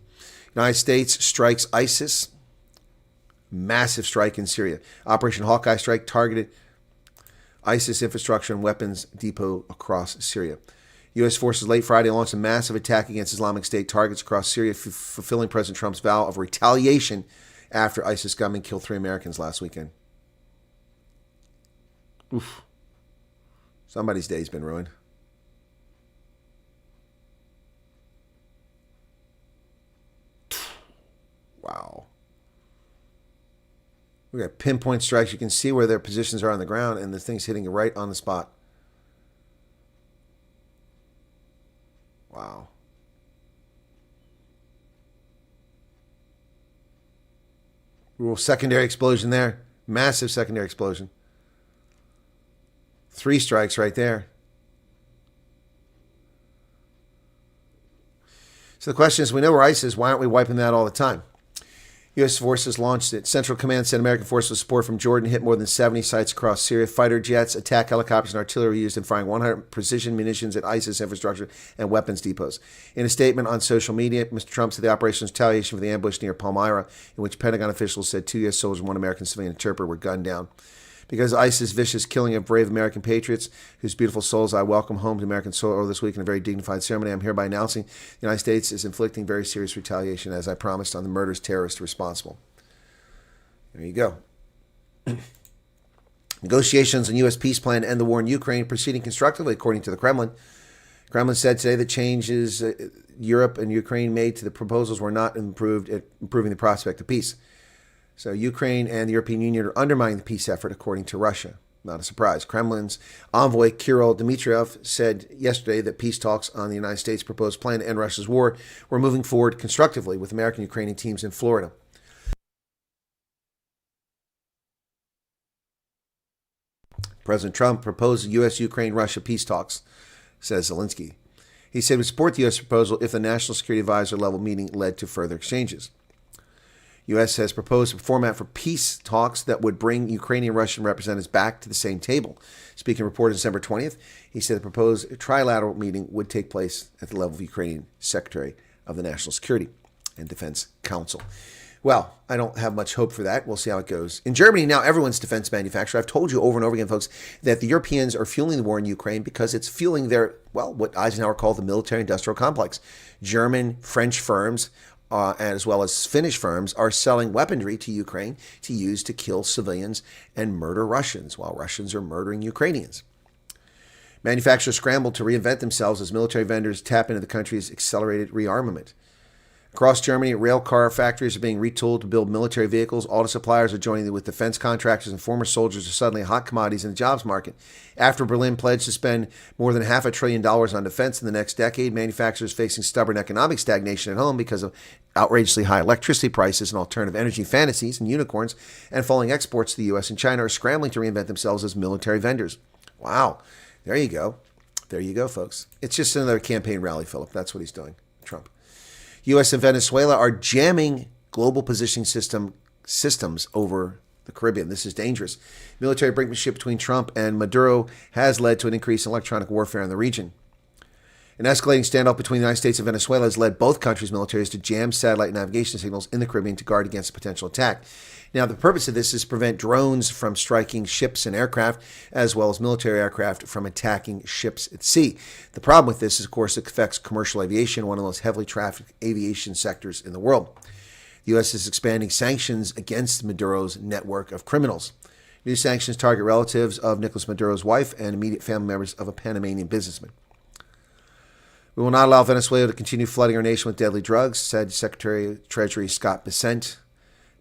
United States strikes ISIS. Massive strike in Syria. Operation Hawkeye strike targeted ISIS infrastructure and weapons depot across Syria. U.S. forces late Friday launched a massive attack against Islamic State targets across Syria, fulfilling President Trump's vow of retaliation after ISIS gunmen killed 3 Americans last weekend. Oof. Somebody's day's been ruined. Wow. We got pinpoint strikes. You can see where their positions are on the ground, and the thing's hitting you right on the spot. Wow. Little secondary explosion there. Massive secondary explosion. 3 strikes right there. So the question is, we know where ISIS is. Why aren't we wiping that all the time? U.S. forces launched it. Central Command sent American forces with support from Jordan, hit more than 70 sites across Syria. Fighter jets, attack helicopters, and artillery used in firing 100 precision munitions at ISIS infrastructure and weapons depots. In a statement on social media, Mr. Trump said the operation was retaliation for the ambush near Palmyra, in which Pentagon officials said 2 U.S. soldiers and 1 American civilian interpreter were gunned down. Because of ISIS' vicious killing of brave American patriots, whose beautiful souls I welcome home to American soil this week in a very dignified ceremony, I'm hereby announcing the United States is inflicting very serious retaliation, as I promised, on the murderous terrorists responsible. There you go. Negotiations on U.S. peace plan to end the war in Ukraine proceeding constructively, according to the Kremlin. Kremlin said today the changes Europe and Ukraine made to the proposals were not improving the prospect of peace. So Ukraine and the European Union are undermining the peace effort, according to Russia. Not a surprise. Kremlin's envoy Kirill Dmitriev said yesterday that peace talks on the United States' proposed plan to end Russia's war were moving forward constructively with American and Ukrainian teams in Florida. President Trump proposed U.S.-Ukraine-Russia peace talks, says Zelensky. He said he would support the U.S. proposal if the National Security Advisor level meeting led to further exchanges. U.S. has proposed a format for peace talks that would bring Ukrainian and Russian representatives back to the same table. Speaking reported December 20th, he said the proposed trilateral meeting would take place at the level of Ukrainian Secretary of the National Security and Defense Council. Well, I don't have much hope for that. We'll see how it goes. In Germany, now everyone's defense manufacturer. I've told you over and over again, folks, that the Europeans are fueling the war in Ukraine because it's fueling their, well, what Eisenhower called the military-industrial complex. German, French firms, as well as Finnish firms, are selling weaponry to Ukraine to use to kill civilians and murder Russians, while Russians are murdering Ukrainians. Manufacturers scrambled to reinvent themselves as military vendors tap into the country's accelerated rearmament. Across Germany, rail car factories are being retooled to build military vehicles. Auto suppliers are joining with defense contractors, and former soldiers are suddenly hot commodities in the jobs market. After Berlin pledged to spend more than $500 billion on defense in the next decade, manufacturers facing stubborn economic stagnation at home because of outrageously high electricity prices and alternative energy fantasies and unicorns, and falling exports to the U.S. and China are scrambling to reinvent themselves as military vendors. Wow. There you go. There you go, folks. It's just another campaign rally, Philip. That's what he's doing, Trump. U.S. and Venezuela are jamming global positioning systems over the Caribbean. This is dangerous. Military brinkmanship between Trump and Maduro has led to an increase in electronic warfare in the region. An escalating standoff between the United States and Venezuela has led both countries' militaries to jam satellite navigation signals in the Caribbean to guard against a potential attack. Now, the purpose of this is to prevent drones from striking ships and aircraft, as well as military aircraft from attacking ships at sea. The problem with this is, of course, it affects commercial aviation, one of the most heavily trafficked aviation sectors in the world. The U.S. is expanding sanctions against Maduro's network of criminals. New sanctions target relatives of Nicolas Maduro's wife and immediate family members of a Panamanian businessman. We will not allow Venezuela to continue flooding our nation with deadly drugs, said Secretary of Treasury Scott Bessent.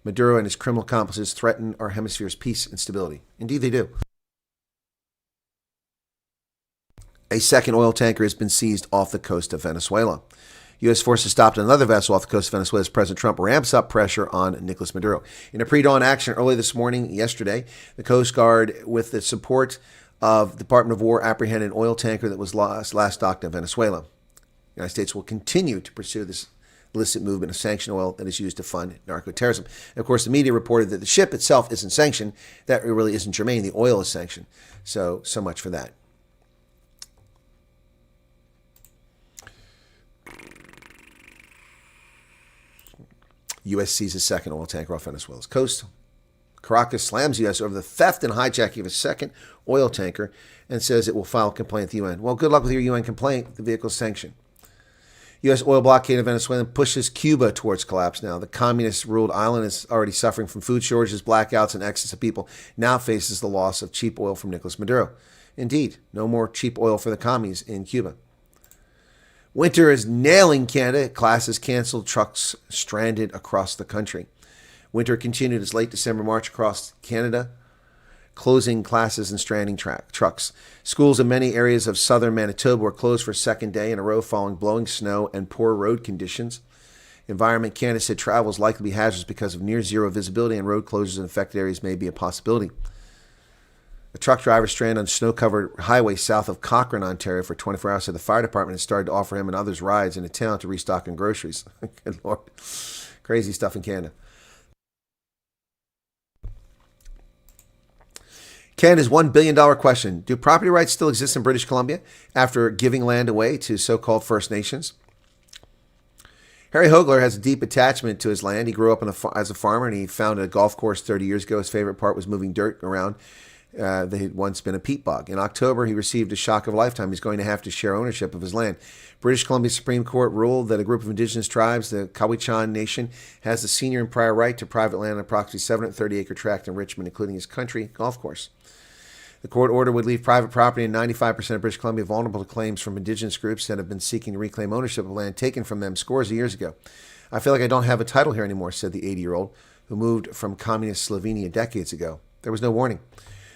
Maduro and his criminal accomplices threaten our hemisphere's peace and stability. Indeed, they do. A second oil tanker has been seized off the coast of Venezuela. U.S. forces stopped another vessel off the coast of Venezuela as President Trump ramps up pressure on Nicolas Maduro. In a pre-dawn action early this morning, yesterday, the Coast Guard, with the support of the Department of War, apprehended an oil tanker that was last docked in Venezuela. The United States will continue to pursue this illicit movement of sanctioned oil that is used to fund narco-terrorism. And of course, the media reported that the ship itself isn't sanctioned. That really isn't germane. The oil is sanctioned. So much for that. U.S. seizes a second oil tanker off Venezuela's coast. Caracas slams U.S. over the theft and hijacking of a second oil tanker and says it will file a complaint at the UN. Well, good luck with your UN complaint. The vehicle is sanctioned. U.S. oil blockade of Venezuela pushes Cuba towards collapse now. The communist-ruled island is already suffering from food shortages, blackouts, and excess of people. Now faces the loss of cheap oil from Nicolas Maduro. Indeed, no more cheap oil for the commies in Cuba. Winter is nailing Canada. Classes canceled, trucks stranded across the country. Winter continued its late December march across Canada, closing classes and stranding trucks. Schools in many areas of southern Manitoba were closed for a second day in a row following blowing snow and poor road conditions. Environment Canada said travel is likely to be hazardous because of near-zero visibility, and road closures in affected areas may be a possibility. A truck driver stranded on a snow-covered highway south of Cochrane, Ontario for 24 hours said the fire department has started to offer him and others rides in a town to restock on groceries. Good Lord. Crazy stuff in Canada. Canada's $1 billion question. Do property rights still exist in British Columbia after giving land away to so-called First Nations? Harry Hogler has a deep attachment to his land. He grew up as a farmer, and he founded a golf course 30 years ago. His favorite part was moving dirt around They had once been a peat bog. In October, he received a shock of a lifetime. He's going to have to share ownership of his land. British Columbia Supreme Court ruled that a group of indigenous tribes, the Cowichan Nation, has the senior and prior right to private land on approximately 730-acre tract in Richmond, including his country golf course. The court order would leave private property in 95% of British Columbia vulnerable to claims from indigenous groups that have been seeking to reclaim ownership of land taken from them scores of years ago. I feel like I don't have a title here anymore, said the 80-year-old, who moved from communist Slovenia decades ago. There was no warning.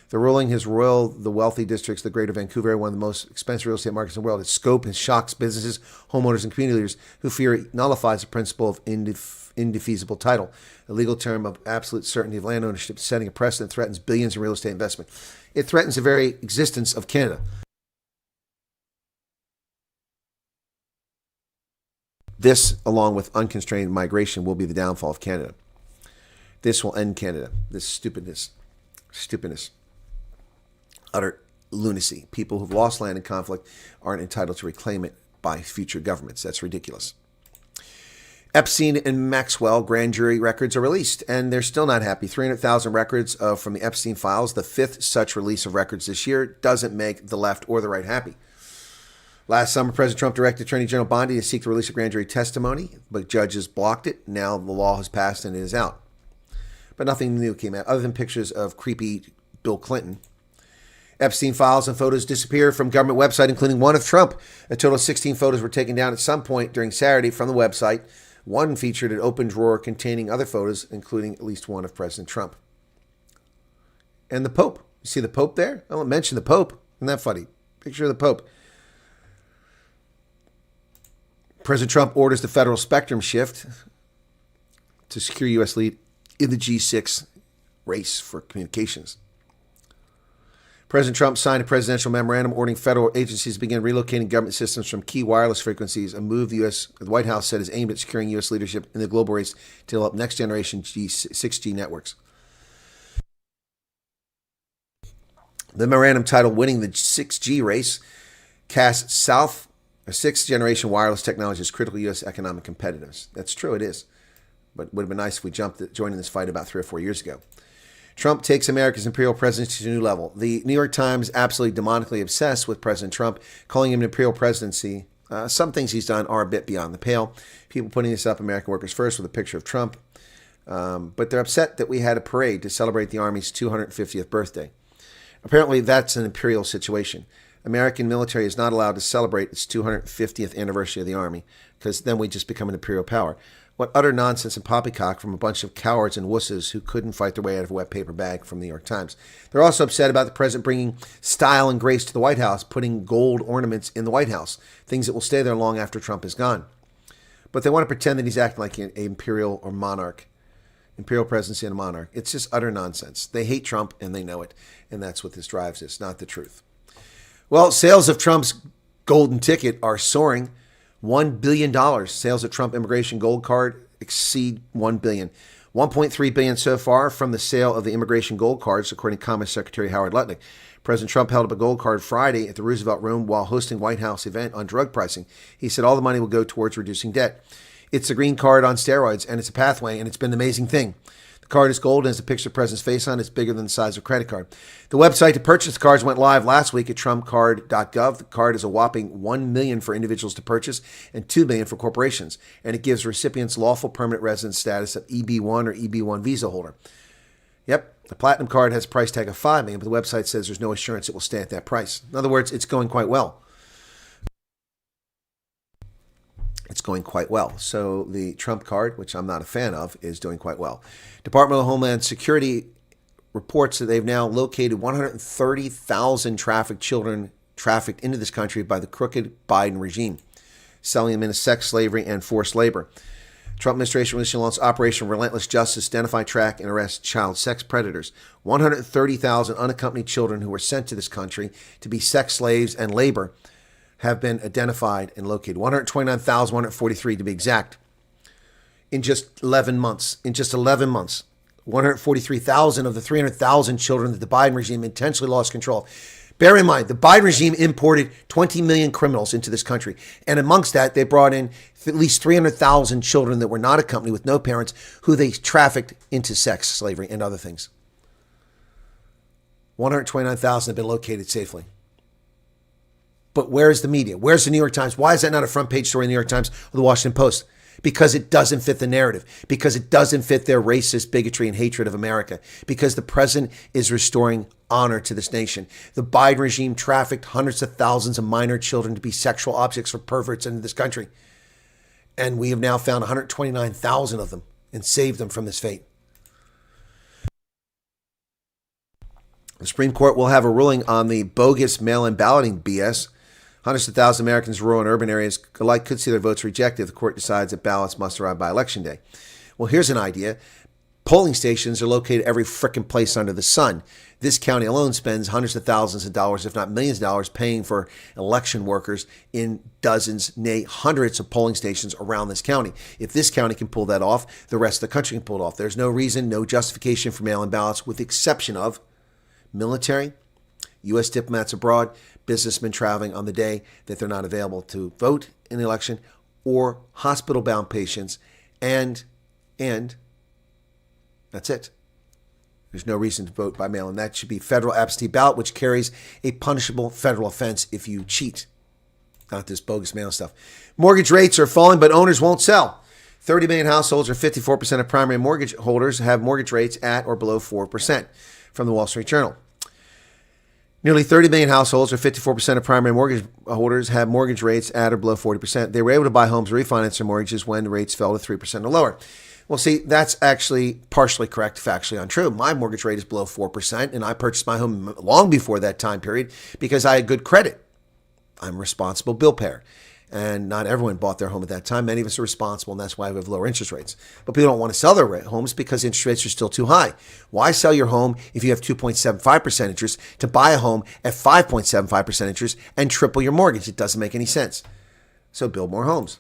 The ruling has roiled the wealthy districts of the Greater Vancouver area, one of the most expensive real estate markets in the world. Its scope has shocked businesses, homeowners, and community leaders who fear it nullifies the principle of indefeasible title, a legal term of absolute certainty of land ownership, setting a precedent that threatens billions in real estate investment. It threatens the very existence of Canada. This, along with unconstrained migration, will be the downfall of Canada. This will end Canada. This stupidness. Utter lunacy. People who've lost land in conflict aren't entitled to reclaim it by future governments. That's ridiculous. Epstein and Maxwell grand jury records are released, and they're still not happy. 300,000 records from the Epstein files, the fifth such release of records this year, doesn't make the left or the right happy. Last summer, President Trump directed Attorney General Bondi to seek the release of grand jury testimony, but judges blocked it. Now the law has passed and it is out. But nothing new came out, other than pictures of creepy Bill Clinton. Epstein files and photos disappeared from government website, including one of Trump. A total of 16 photos were taken down at some point during Saturday from the website. One featured an open drawer containing other photos, including at least one of President Trump. And the Pope. You see the Pope there? I won't mention the Pope. Isn't that funny? Picture of the Pope. President Trump orders the federal spectrum shift to secure U.S. lead in the G6 race for communications. President Trump signed a presidential memorandum ordering federal agencies to begin relocating government systems from key wireless frequencies, a move the White House said is aimed at securing U.S. leadership in the global race to develop next-generation 6G networks. The memorandum, titled Winning the 6G Race, casts South or sixth-generation wireless technology as critical U.S. economic competitiveness. That's true, it is. But it would have been nice if we joined in this fight about 3 or 4 years ago. Trump takes America's imperial presidency to a new level. The New York Times absolutely demonically obsessed with President Trump, calling him an imperial presidency. Some things he's done are a bit beyond the pale. People putting this up, American Workers First, with a picture of Trump. But they're upset that we had a parade to celebrate the Army's 250th birthday. Apparently, that's an imperial situation. American military is not allowed to celebrate its 250th anniversary of the Army, because then we just become an imperial power. What utter nonsense and poppycock from a bunch of cowards and wusses who couldn't fight their way out of a wet paper bag from the New York Times. They're also upset about the president bringing style and grace to the White House, putting gold ornaments in the White House, things that will stay there long after Trump is gone. But they want to pretend that he's acting like an imperial or monarch, imperial presidency and a monarch. It's just utter nonsense. They hate Trump and they know it, and that's what this drives us, not the truth. Well, sales of Trump's golden ticket are soaring. $1 billion. Sales of Trump immigration gold card exceed $1 billion. $1.3 billion so far from the sale of the immigration gold cards, according to Commerce Secretary Howard Lutnick. President Trump held up a gold card Friday at the Roosevelt Room while hosting White House event on drug pricing. He said all the money will go towards reducing debt. It's the green card on steroids, and it's a pathway, and it's been an amazing thing. The card is gold and has a picture of the president's face on it. It's bigger than the size of a credit card. The website to purchase the cards went live last week at trumpcard.gov. The card is a whopping $1 million for individuals to purchase and $2 million for corporations. And it gives recipients lawful permanent residence status of EB1 or EB1 visa holder. Yep, the platinum card has a price tag of $5 million, but the website says there's no assurance it will stay at that price. In other words, it's going quite well. It's going quite well. So the Trump card, which I'm not a fan of, is doing quite well. Department of Homeland Security reports that they've now located 130,000 trafficked children trafficked into this country by the crooked Biden regime, selling them into sex slavery and forced labor. Trump administration recently launched Operation Relentless Justice to identify, track, and arrest child sex predators. 130,000 unaccompanied children who were sent to this country to be sex slaves and labor have been identified and located. 129,143 to be exact. In just 11 months. 143,000 of the 300,000 children that the Biden regime intentionally lost control. Bear in mind, the Biden regime imported 20 million criminals into this country. And amongst that, they brought in at least 300,000 children that were not accompanied with no parents who they trafficked into sex slavery and other things. 129,000 have been located safely. But where's the media? Where's the New York Times? Why is that not a front page story in the New York Times or the Washington Post? Because it doesn't fit the narrative. Because it doesn't fit their racist bigotry and hatred of America. Because the president is restoring honor to this nation. The Biden regime trafficked hundreds of thousands of minor children to be sexual objects for perverts into this country. And we have now found 129,000 of them and saved them from this fate. The Supreme Court will have a ruling on the bogus mail-in balloting BS. Hundreds of thousands of Americans in rural and urban areas alike could see their votes rejected if the court decides that ballots must arrive by Election Day. Well, here's an idea. Polling stations are located every frickin' place under the sun. This county alone spends hundreds of thousands of dollars, if not millions of dollars, paying for election workers in dozens, nay, hundreds of polling stations around this county. If this county can pull that off, the rest of the country can pull it off. There's no reason, no justification for mail-in ballots, with the exception of military, U.S. diplomats abroad, businessmen traveling on the day that they're not available to vote in the election, or hospital-bound patients, and that's it. There's no reason to vote by mail, and that should be federal absentee ballot, which carries a punishable federal offense if you cheat. Not this bogus mail stuff. Mortgage rates are falling, but owners won't sell. 30 million households, or 54% of primary mortgage holders, have mortgage rates at or below 4%, from the Wall Street Journal. Nearly 30 million households, or 54% of primary mortgage holders, have mortgage rates at or below 40%. They were able to buy homes or refinance their mortgages when the rates fell to 3% or lower. Well, see, that's actually partially correct, factually untrue. My mortgage rate is below 4%, and I purchased my home long before that time period because I had good credit. I'm a responsible bill payer. And not everyone bought their home at that time. Many of us are responsible, and that's why we have lower interest rates. But people don't want to sell their homes because interest rates are still too high. Why sell your home if you have 2.75% interest to buy a home at 5.75% interest and triple your mortgage? It doesn't make any sense. So build more homes.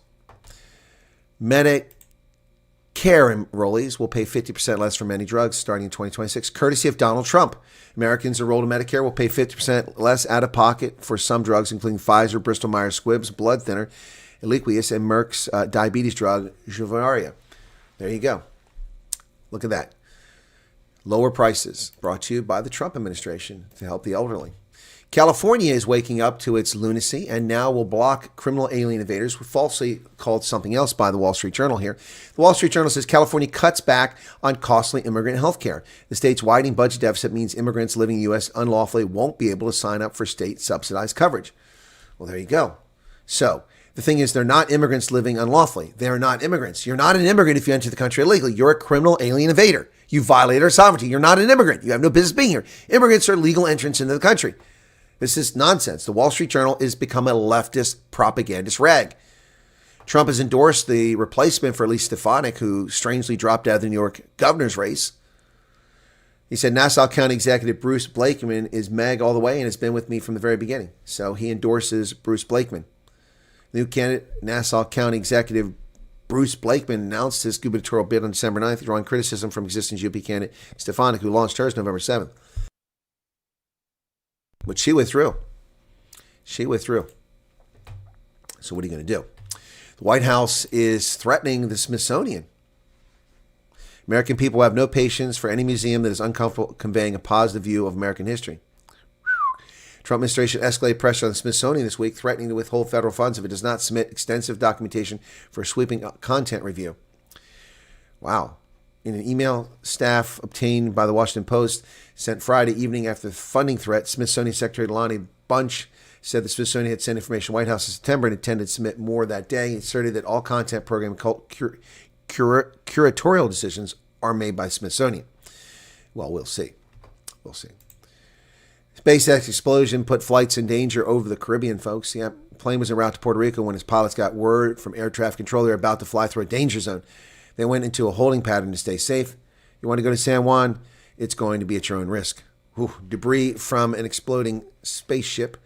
Medicare enrollees will pay 50% less for many drugs starting in 2026, courtesy of Donald Trump. Americans enrolled in Medicare will pay 50% less out of pocket for some drugs, including Pfizer, Bristol Myers Squibb's blood thinner, Eliquis, and Merck's diabetes drug, Juveria. There you go. Look at that. Lower prices brought to you by the Trump administration to help the elderly. California is waking up to its lunacy and now will block criminal alien invaders, falsely called something else by the Wall Street Journal here. The Wall Street Journal says California cuts back on costly immigrant health care. The state's widening budget deficit means immigrants living in the U.S. unlawfully won't be able to sign up for state-subsidized coverage. Well, there you go. So the thing is, they're not immigrants living unlawfully. They're not immigrants. You're not an immigrant if you enter the country illegally. You're a criminal alien invader. You violated our sovereignty. You're not an immigrant. You have no business being here. Immigrants are legal entrants into the country. This is nonsense. The Wall Street Journal has become a leftist propagandist rag. Trump has endorsed the replacement for Elise Stefanik, who strangely dropped out of the New York governor's race. He said Nassau County Executive Bruce Blakeman is MAG all the way and has been with me from the very beginning. So he endorses Bruce Blakeman. The new candidate, Nassau County Executive Bruce Blakeman, announced his gubernatorial bid on December 9th, drawing criticism from existing GOP candidate Stefanik, who launched hers November 7th. But she withdrew. So what are you going to do? The White House is threatening the Smithsonian. American people have no patience for any museum that is uncomfortable conveying a positive view of American history. Trump administration escalated pressure on the Smithsonian this week, threatening to withhold federal funds if it does not submit extensive documentation for a sweeping content review. Wow. In an email staff obtained by the Washington Post sent Friday evening after the funding threat, Smithsonian Secretary Lonnie Bunch said the Smithsonian had sent information to the White House in September and intended to submit more that day. He asserted that all content program curatorial decisions are made by Smithsonian. Well, we'll see. SpaceX explosion put flights in danger over the Caribbean, folks. Yeah, the plane was en route to Puerto Rico when his pilots got word from air traffic control they were about to fly through a danger zone. They went into a holding pattern to stay safe. You want to go to San Juan? It's going to be at your own risk. Ooh, debris from an exploding spaceship.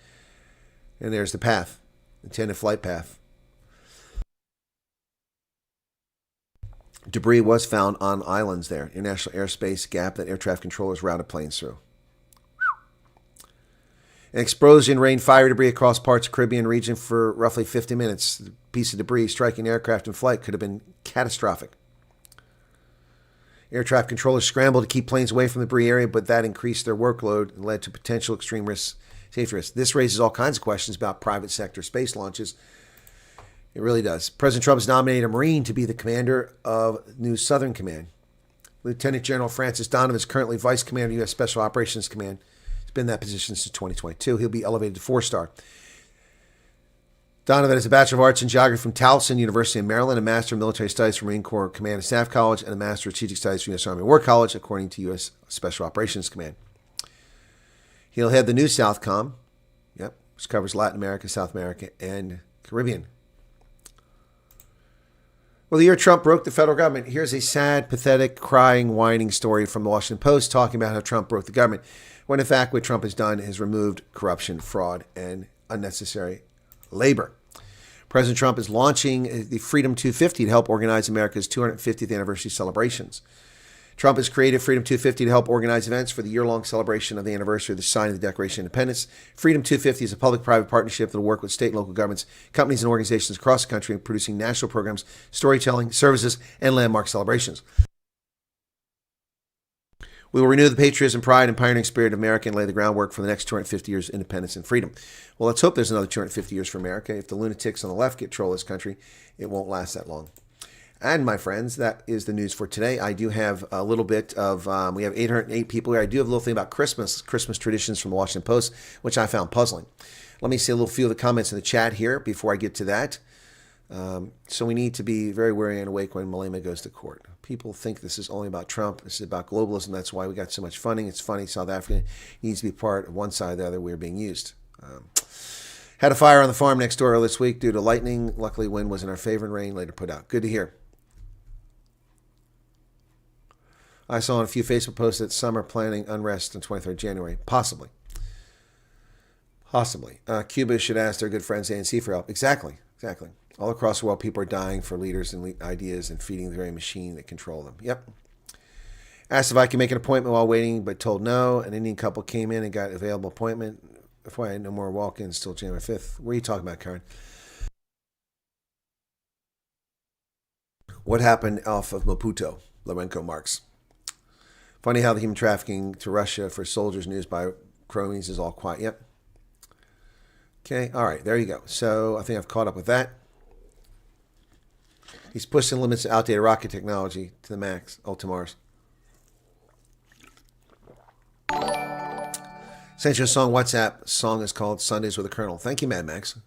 And there's the path, intended flight path. Debris was found on islands there, international airspace gap that air traffic controllers routed planes through. An explosion rained fire debris across parts of the Caribbean region for roughly 50 minutes. The piece of debris striking aircraft in flight could have been catastrophic. Air traffic controllers scrambled to keep planes away from the debris area, but that increased their workload and led to potential extreme risks, safety risks. This raises all kinds of questions about private sector space launches. It really does. President Trump has nominated a Marine to be the commander of New Southern Command. Lieutenant General Francis Donovan is currently Vice Commander of U.S. Special Operations Command. He's been in that position since 2022. He'll be elevated to 4-star. Donovan has a Bachelor of Arts in Geography from Towson University in Maryland, a Master of Military Studies from Marine Corps Command and Staff College, and a Master of Strategic Studies from U.S. Army War College, according to U.S. Special Operations Command. He'll head the new Southcom, which covers Latin America, South America, and Caribbean. Well, the year Trump broke the federal government, here's a sad, pathetic, crying, whining story from the Washington Post talking about how Trump broke the government, when in fact what Trump has done is removed corruption, fraud, and unnecessary labor. President Trump is launching the Freedom 250 to help organize America's 250th anniversary celebrations. Trump has created Freedom 250 to help organize events for the year-long celebration of the anniversary of the signing of the Declaration of Independence. Freedom 250 is a public-private partnership that will work with state and local governments, companies, and organizations across the country in producing national programs, storytelling, services, and landmark celebrations. We will renew the patriotism, pride, and pioneering spirit of America and lay the groundwork for the next 250 years of independence and freedom. Well, let's hope there's another 250 years for America. If the lunatics on the left get control of this country, it won't last that long. And my friends, that is the news for today. I do have a little bit of, we have 808 people here. I do have a little thing about Christmas traditions from the Washington Post, which I found puzzling. Let me see a little few of the comments in the chat here before I get to that. So we need to be very wary and awake when Malema goes to court. People think this is only about Trump. This is about globalism. That's why we got so much funding. It's funny. South Africa needs to be part of one side or the other. We're being used. Had a fire on the farm next door this week due to lightning. Luckily, wind was in our favor and rain later put out. Good to hear. I saw on a few Facebook posts that some are planning unrest on 23rd January. Possibly. Cuba should ask their good friends ANC for help. Exactly. All across the world, people are dying for leaders and ideas and feeding the very machine that control them. Yep. Asked if I could make an appointment while waiting, but told no. An Indian couple came in and got available appointment. If I had no more walk-ins till January 5th. What are you talking about, Karen? What happened off of Maputo? Lorenko Marx. Funny how the human trafficking to Russia for soldiers news by cronies is all quiet. Yep. Okay. All right. There you go. So I think I've caught up with that. He's pushing the limits of outdated rocket technology to the max. Oh, to Mars. Sent you a song, WhatsApp. Song is called Sundays with the Colonel. Thank you, Mad Max.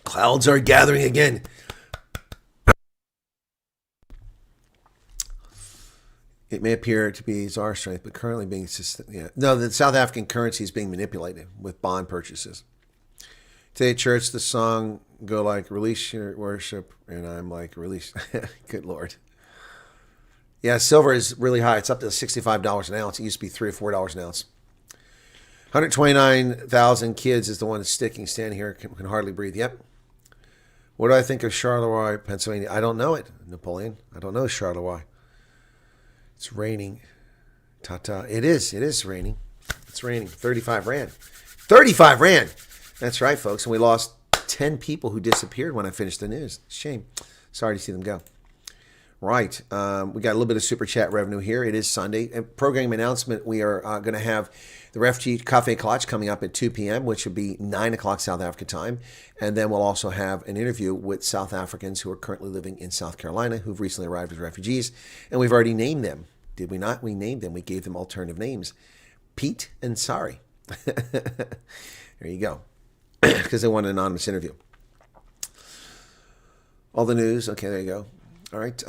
Clouds are gathering again. It may appear to be Tsar strength, but currently being... No, the South African currency is being manipulated with bond purchases. Today at church, the song go like, release your worship, and I'm like, release... Good Lord. Yeah, silver is really high. It's up to $65 an ounce. It used to be $3 or $4 an ounce. 129,000 kids is the one that's sticking. Standing here, can hardly breathe. Yep. What do I think of Charleroi, Pennsylvania? I don't know it, Napoleon. I don't know Charleroi. It's raining. Ta-ta. It is raining. It's raining. 35 Rand. 35 Rand! That's right, folks. And we lost 10 people who disappeared when I finished the news. Shame. Sorry to see them go. Right. We got a little bit of super chat revenue here. It is Sunday. A program announcement. We are going to have the Refugee Cafe Clutch coming up at 2 p.m., which will be 9 o'clock South Africa time. And then we'll also have an interview with South Africans who are currently living in South Carolina, who've recently arrived as refugees. And we've already named them. Did we not? We named them. We gave them alternative names. Pete and Sari. There you go. Because they want an anonymous interview. All the news. Okay, there you go. All right.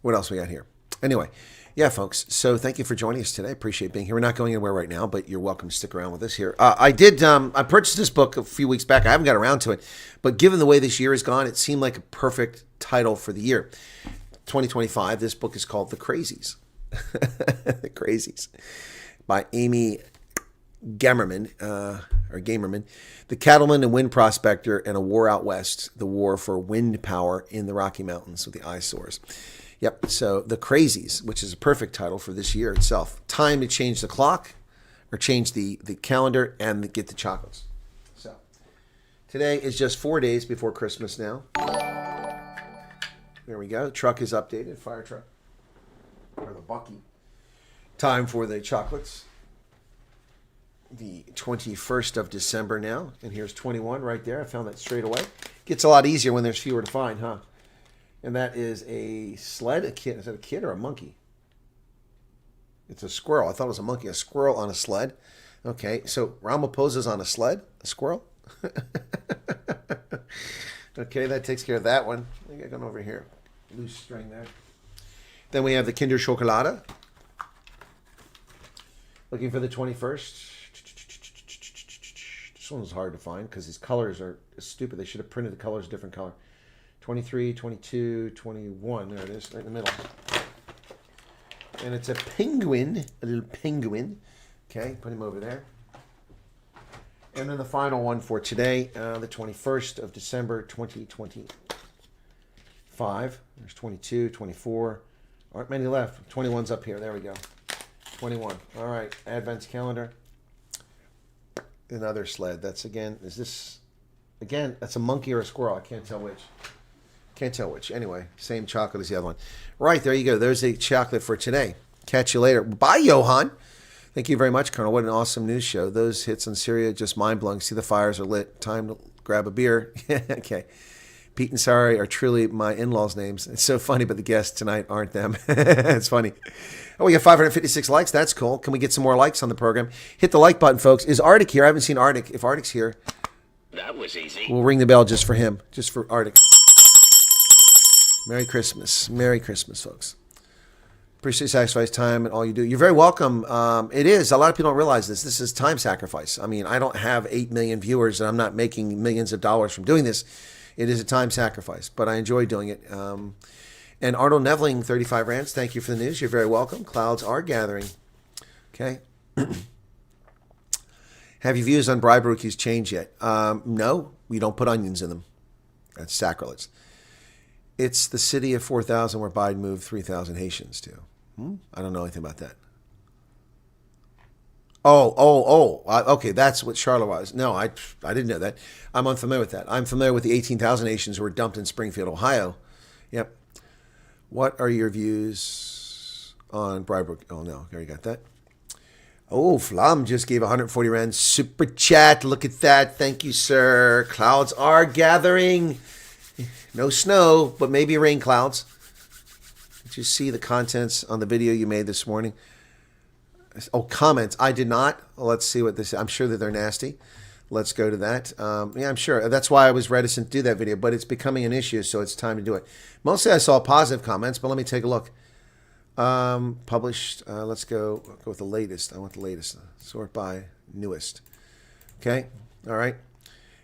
What else we got here? Anyway, yeah, folks. So thank you for joining us today. Appreciate being here. We're not going anywhere right now, but you're welcome to stick around with us here. I purchased this book a few weeks back. I haven't got around to it, but given the way this year has gone, it seemed like a perfect title for the year. 2025. This book is called The Crazies. The Crazies by Amy Gamerman, the cattleman and wind prospector and a war out west, the war for wind power in the Rocky Mountains with the eyesores. Yep, so The Crazies, which is a perfect title for this year itself. Time to change the clock or change the calendar and get the chocolates. So today is just 4 days before Christmas now. There we go. Truck is updated. Fire truck. Or the Bucky. Time for the chocolates. The 21st of December now. And here's 21 right there. I found that straight away. Gets a lot easier when there's fewer to find, huh? And that is a sled. A kid. Is that a kid or a monkey? It's a squirrel. I thought it was a monkey. A squirrel on a sled. Okay, so Ramaphosa's on a sled. A squirrel. Okay, that takes care of that one. I think I got over here. Loose string there. Then we have the Kinder Chocolate. Looking for the 21st. This one's hard to find because these colors are stupid. They should have printed the colors a different color. 23, 22, 21. There it is, right in the middle. And it's a penguin, a little penguin. Okay, put him over there. And then the final one for today, the 21st of December, 2025. There's 22, 24. Aren't many left. 21's up here. There we go. 21. All right. Advent calendar. Another sled. That's again, is this, again, that's a monkey or a squirrel. I can't tell which. Can't tell which. Anyway, same chocolate as the other one. Right, there you go. There's the chocolate for today. Catch you later. Bye, Johan. Thank you very much, Colonel. What an awesome news show. Those hits in Syria, just mind-blowing. See, the fires are lit. Time to grab a beer. Okay. Pete and Sari are truly my in-laws' names. It's so funny, but the guests tonight aren't them. It's funny. Oh, we got 556 likes. That's cool. Can we get some more likes on the program? Hit the like button, folks. Is Arctic here? I haven't seen Arctic. If Arctic's here, that was easy. We'll ring the bell just for him, just for Arctic. Merry Christmas. Merry Christmas, folks. Appreciate sacrifice, time, and all you do. You're very welcome. It is. A lot of people don't realize this. This is time sacrifice. I mean, I don't have 8 million viewers, and I'm not making millions of dollars from doing this. It is a time sacrifice, but I enjoy doing it. And Arnold Neveling, 35 Rands, thank you for the news. You're very welcome. Clouds are gathering. Okay. Have your views on bribe rookies changed yet? No, we don't put onions in them. That's sacrilege. It's the city of 4,000 where Biden moved 3,000 Haitians to. I don't know anything about that. Okay, that's what Charlotte was. No, I didn't know that. I'm unfamiliar with that. I'm familiar with the 18,000 Haitians who were dumped in Springfield, Ohio. Yep. What are your views on bribe? Oh, no, there you got that. Oh, Flam just gave 140 Rand super chat. Look at that. Thank you, sir. Clouds are gathering. No snow, but maybe rain clouds. Did you see the contents on the video you made this morning? Oh, comments. I did not. Well, let's see what this is. I'm sure that they're nasty. Let's go to that. Yeah, I'm sure. That's why I was reticent to do that video, but it's becoming an issue, so it's time to do it. Mostly I saw positive comments, but let me take a look. Published. Let's go with the latest. I want the latest. Sort by newest. Okay. All right.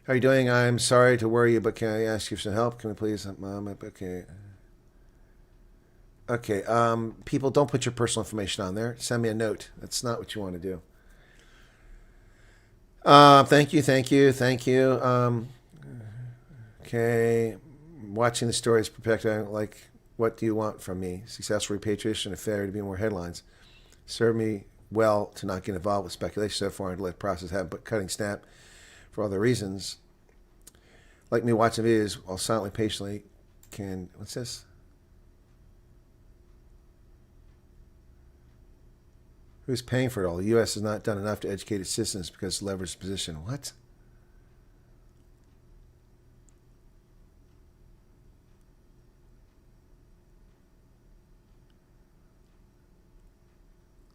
How are you doing? I'm sorry to worry you, but can I ask you for some help? Can we please? Okay. Okay. People, don't put your personal information on there. Send me a note. That's not what you want to do. Thank you. Okay. Watching the stories perspective, like, what do you want from me? Successful repatriation, a failure to be more headlines. Serve me well to not get involved with speculation so far and to let the process happen, but cutting snap for other reasons. Like me watching videos while silently, patiently can, what's this? Who's paying for it all? The U.S. has not done enough to educate its citizens because of leveraged position. What?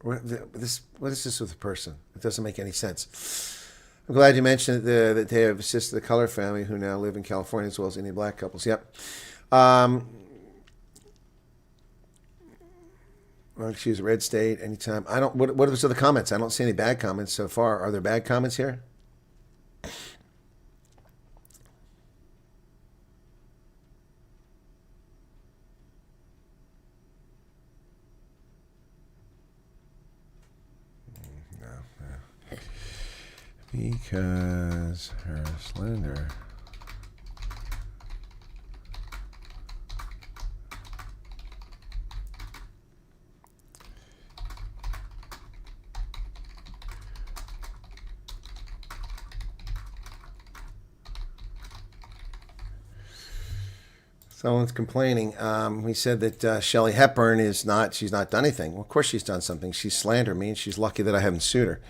What is this with a person? It doesn't make any sense. I'm glad you mentioned that they have assisted the Color family who now live in California as well as Indian black couples. Yep. Well, excuse red state anytime. I don't. What was the comments? I don't see any bad comments so far. Are there bad comments here? Because her slender. Someone's complaining. We said that Shelley Hepburn she's not done anything. Well, of course she's done something. She slandered me, and she's lucky that I haven't sued her.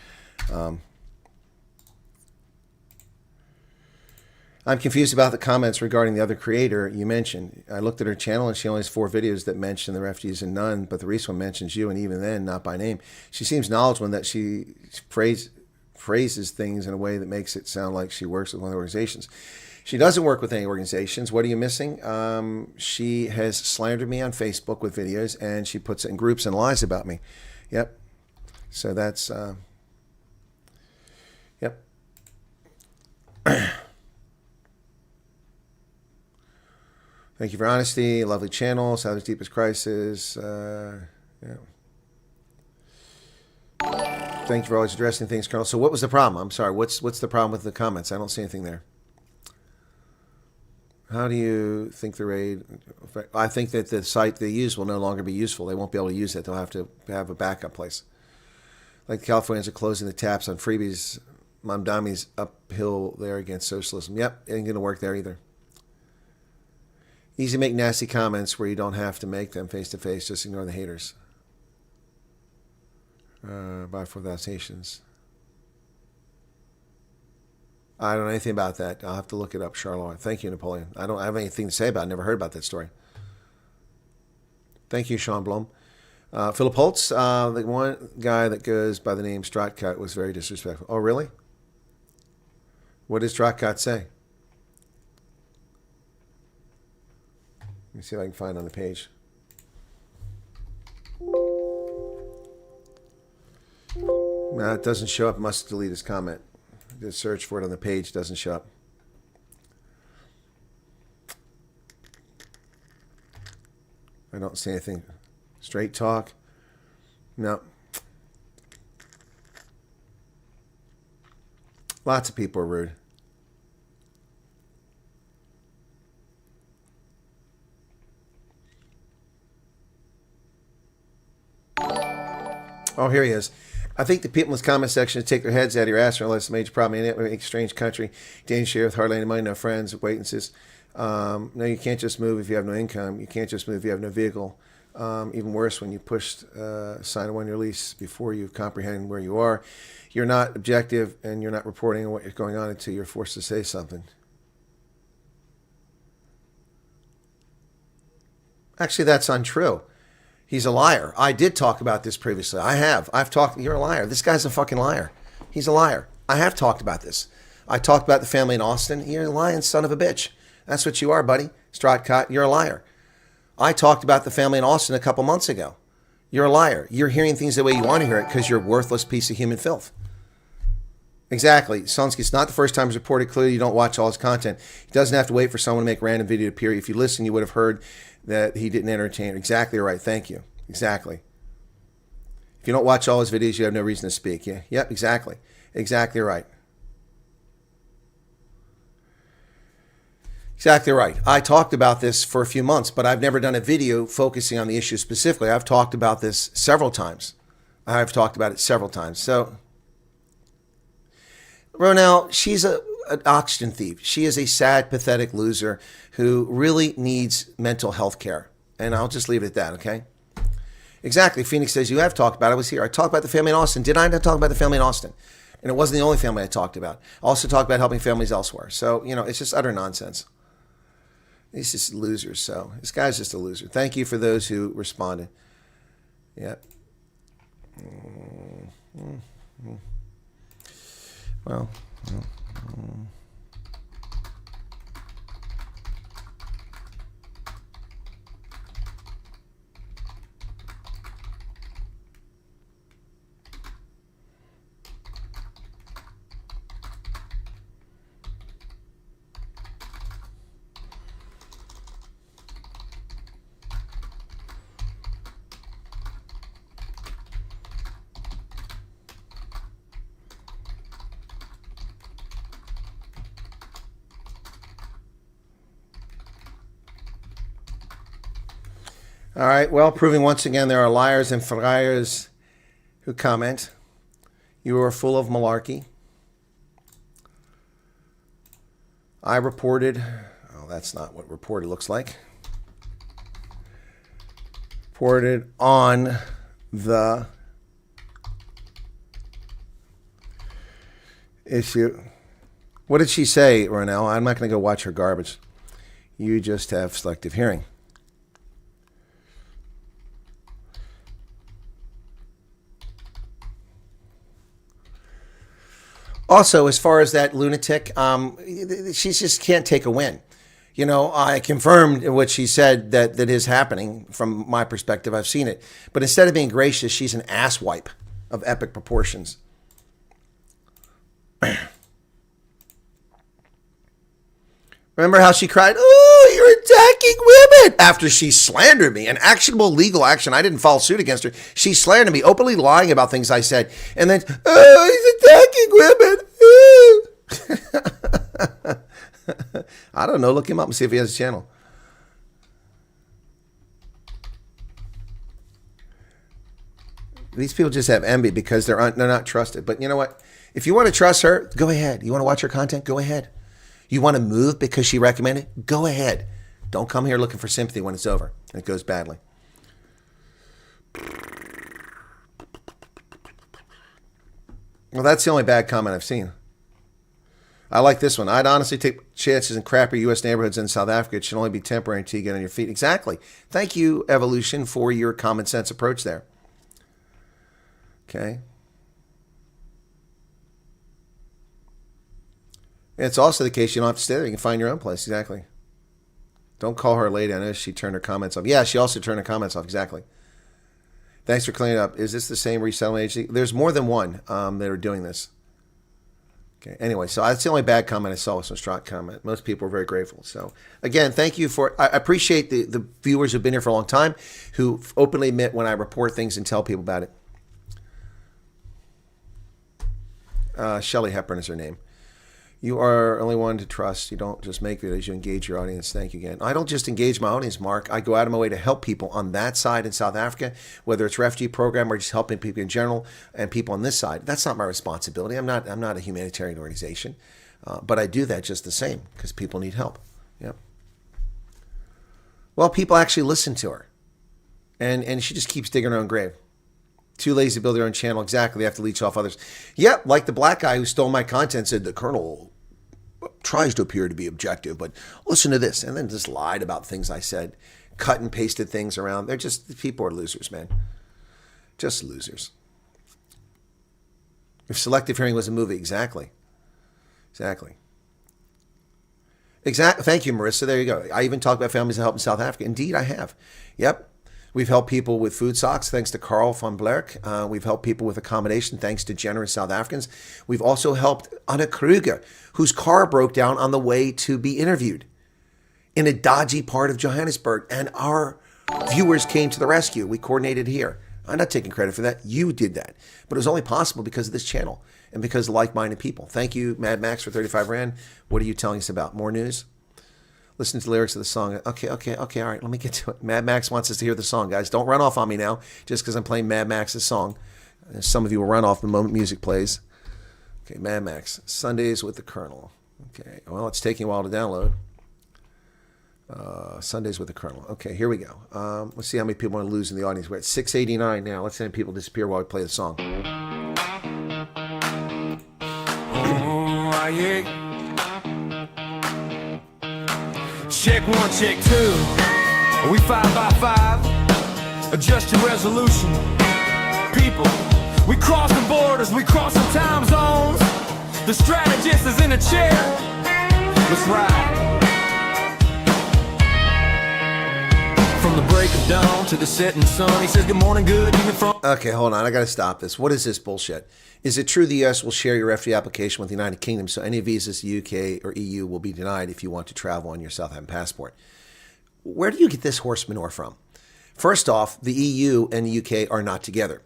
I'm confused about the comments regarding the other creator you mentioned. I looked at her channel, and she only has 4 videos that mention the refugees and none, but the recent one mentions you, and even then, not by name. She seems knowledgeable that she phrases things in a way that makes it sound like she works with one of the organizations. She doesn't work with any organizations. What are you missing? She has slandered me on Facebook with videos, and she puts it in groups and lies about me. Yep. So that's, yep. Thank you for honesty. Lovely channel. Southern's Deepest Crisis. Yeah. Thank you for always addressing things, Colonel. So what was the problem? I'm sorry. What's the problem with the comments? I don't see anything there. How do you think the raid? I think that the site they use will no longer be useful. They won't be able to use it. They'll have to have a backup place. Like the Californians are closing the taps on freebies. Mamdami's uphill there against socialism. Yep, it ain't going to work there either. Easy to make nasty comments where you don't have to make them face to face. Just ignore the haters. Buy 4,000 stations. I don't know anything about that. I'll have to look it up, Charlotte. Thank you, Napoleon. I don't have anything to say about it. I never heard about that story. Thank you, Sean Blum. Philip Holtz, the one guy that goes by the name Stratcut, was very disrespectful. Oh, really? What does Stratcut say? Let me see if I can find it on the page. No, it doesn't show up. Must delete his comment. Just search for it on the page. Doesn't show up. I don't see anything. Straight talk. No. Lots of people are rude. Oh, here he is. I think the people in this comment section take their heads out of your ass unless it's a major problem. In a strange country, dangerous here with hardly any money, no friends, acquaintances. No, you can't just move if you have no income. You can't just move if you have no vehicle. Even worse, when you pushed sign a one-year lease before you comprehend where you are, you're not objective and you're not reporting on what is going on until you're forced to say something. Actually, that's untrue. He's a liar. I did talk about this previously. I have. I've talked. You're a liar. This guy's a fucking liar. He's a liar. I have talked about this. I talked about the family in Austin. You're a lying son of a bitch. That's what you are, buddy. Stratcott, you're a liar. I talked about the family in Austin a couple months ago. You're a liar. You're hearing things the way you want to hear it because you're a worthless piece of human filth. Exactly. Sonsky, it's not the first time he's reported. Clearly, you don't watch all his content. He doesn't have to wait for someone to make a random video to appear. If you listen, you would have heard that he didn't entertain. Exactly right. Thank you. Exactly. If you don't watch all his videos, you have no reason to speak. Yeah. Yep. Exactly. Exactly right. Exactly right. I talked about this for a few months, but I've never done a video focusing on the issue specifically. I've talked about this several times. I've talked about it several times. So, Ronell, she's an oxygen thief. She is a sad, pathetic loser who really needs mental health care. And I'll just leave it at that, okay? Exactly. Phoenix says, you have talked about it. I was here. I talked about the family in Austin. Did I not talk about the family in Austin? And it wasn't the only family I talked about. I also talked about helping families elsewhere. So, it's just utter nonsense. He's just losers. So this guy's just a loser. Thank you for those who responded. Yep. Well. All right, well, proving once again there are liars and friars who comment. You are full of malarkey. I reported, oh, that's not what reported looks like. reported on the issue. What did she say, Ronell? I'm not going to go watch her garbage. You just have selective hearing. Also, as far as that lunatic, she just can't take a win. You know, I confirmed what she said that is happening from my perspective. I've seen it. But instead of being gracious, she's an asswipe of epic proportions. Remember how she cried, "Oh, you're attacking women," after she slandered me, an actionable legal action. I didn't file suit against her. She slandered me, openly lying about things I said. And then, "Oh, he's attacking women." I don't know. Look him up and see if he has a channel. These people just have envy because they're not trusted. But you know what? If you want to trust her, go ahead. You want to watch her content? Go ahead. You want to move because she recommended? Go ahead. Don't come here looking for sympathy when it's over and it goes badly. Well, that's the only bad comment I've seen. I like this one. I'd honestly take chances in crappy U.S. neighborhoods in South Africa. It should only be temporary until you get on your feet. Exactly. Thank you, Evolution, for your common sense approach there. Okay. It's also the case you don't have to stay there. You can find your own place. Exactly. Don't call her a lady. I know she turned her comments off. Yeah, she also turned her comments off. Exactly. Thanks for cleaning up. Is this the same resettlement agency? There's more than one that are doing this. Okay. Anyway, so that's the only bad comment I saw was some strong comment. Most people are very grateful. So again, thank you for. I appreciate the viewers who've been here for a long time, who openly admit when I report things and tell people about it. Shelley Hepburn is her name. You are only one to trust. You don't just make videos. You engage your audience. Thank you again. I don't just engage my audience, Mark. I go out of my way to help people on that side in South Africa, whether it's refugee program or just helping people in general and people on this side. That's not my responsibility. I'm not a humanitarian organization, but I do that just the same because people need help. Yep. Well, people actually listen to her, and she just keeps digging her own grave. Too lazy to build their own channel. Exactly. They have to leech off others. Yep, like the black guy who stole my content said the Colonel tries to appear to be objective, but listen to this. And then just lied about things I said. Cut and pasted things around. They're just, people are losers, man. Just losers. If selective hearing was a movie, exactly. Exactly. Thank you, Marissa. There you go. I even talked about families that help in South Africa. Indeed, I have. Yep. We've helped people with food socks, thanks to Carl van Blerk. We've helped people with accommodation, thanks to generous South Africans. We've also helped Anna Kruger, whose car broke down on the way to be interviewed in a dodgy part of Johannesburg. And our viewers came to the rescue. We coordinated here. I'm not taking credit for that. You did that. But it was only possible because of this channel and because of like-minded people. Thank you, Mad Max, for 35 Rand. What are you telling us about? More news? Listen to the lyrics of the song. Okay, all right, let me get to it. Mad Max wants us to hear the song, guys. Don't run off on me now just because I'm playing Mad Max's song. Some of you will run off the moment music plays. Okay, Mad Max, Sundays with the Colonel. Okay, well, it's taking a while to download. Sundays with the Colonel. Okay, here we go. Let's see how many people want to lose in the audience. We're at 689 now. Let's see how people disappear while we play the song. Oh, yeah. Check one, check two. We 5 by 5. Adjust your resolution. People, we cross the borders, we cross the time zones. The strategist is in a chair. Let's ride. From the break of dawn to the setting sun, he says good morning, good evening from... Okay, hold on. I got to stop this. What is this bullshit? Is it true the U.S. will share your refugee application with the United Kingdom, so any visas to the UK or EU will be denied if you want to travel on your South African passport? Where do you get this horse manure from? First off, the EU and the UK are not together.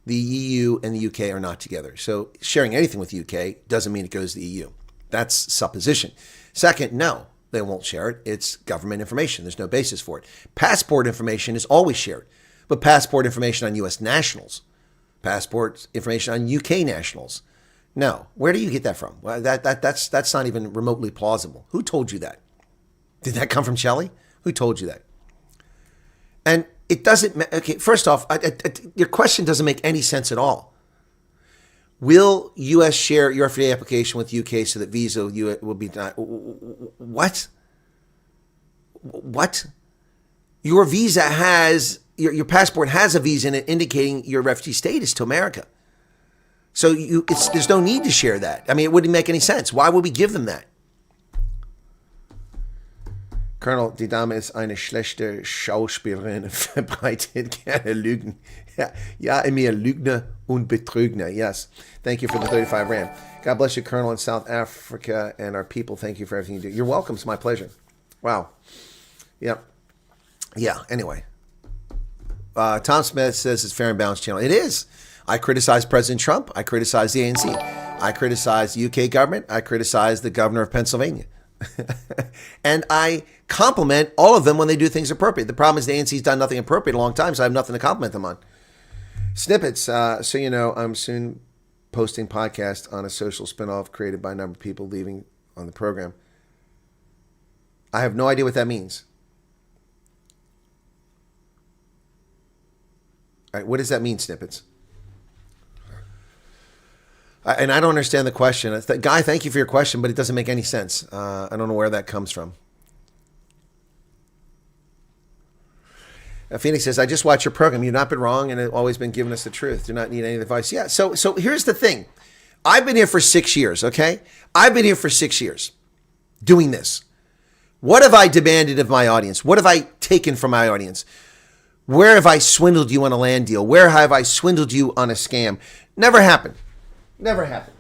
The EU and the UK are not together. So sharing anything with the UK doesn't mean it goes to the EU. That's supposition. Second, no, they won't share it. It's government information. There's no basis for it. Passport information is always shared, but passport information on U.S. nationals, passport information on UK nationals, no. Where do you get that from? Well, that's not even remotely plausible. Who told you that? Did that come from Shelley? Who told you that? And it doesn't, okay, first off, your question doesn't make any sense at all. Will U.S. share your FDA application with UK so that visa will be denied? What? What? Your visa has, your passport has a visa in it indicating your refugee status to America. So there's no need to share that. I mean, it wouldn't make any sense. Why would we give them that? Colonel, die Dame ist eine schlechte Schauspielerin, verbreitet gerne Lügen. Ja, Emil, Lügner und Betrügner. Yes. Thank you for the 35 Rand. God bless you, Colonel, in South Africa and our people. Thank you for everything you do. You're welcome. It's my pleasure. Wow. Yep. Yeah, anyway. Tom Smith says it's Fair and Balanced channel. It is. I criticize President Trump. I criticize the ANC. I criticize the UK government. I criticize the governor of Pennsylvania. And I compliment all of them when they do things appropriate. The problem is the ANC's done nothing appropriate a long time, so I have nothing to compliment them on. Snippets. So you know, I'm soon posting podcast on a social spinoff created by a number of people leaving on the program. I have no idea what that means. All right, what does that mean, Snippets? And I don't understand the question. Guy, thank you for your question, but it doesn't make any sense. I don't know where that comes from. Phoenix says, I just watch your program. You've not been wrong and have always been giving us the truth. Do not need any advice. Yeah, so here's the thing. I've been here for 6 years, okay? I've been here for 6 years doing this. What have I demanded of my audience? What have I taken from my audience? Where have I swindled you on a land deal? Where have I swindled you on a scam? Never happened. Never happened.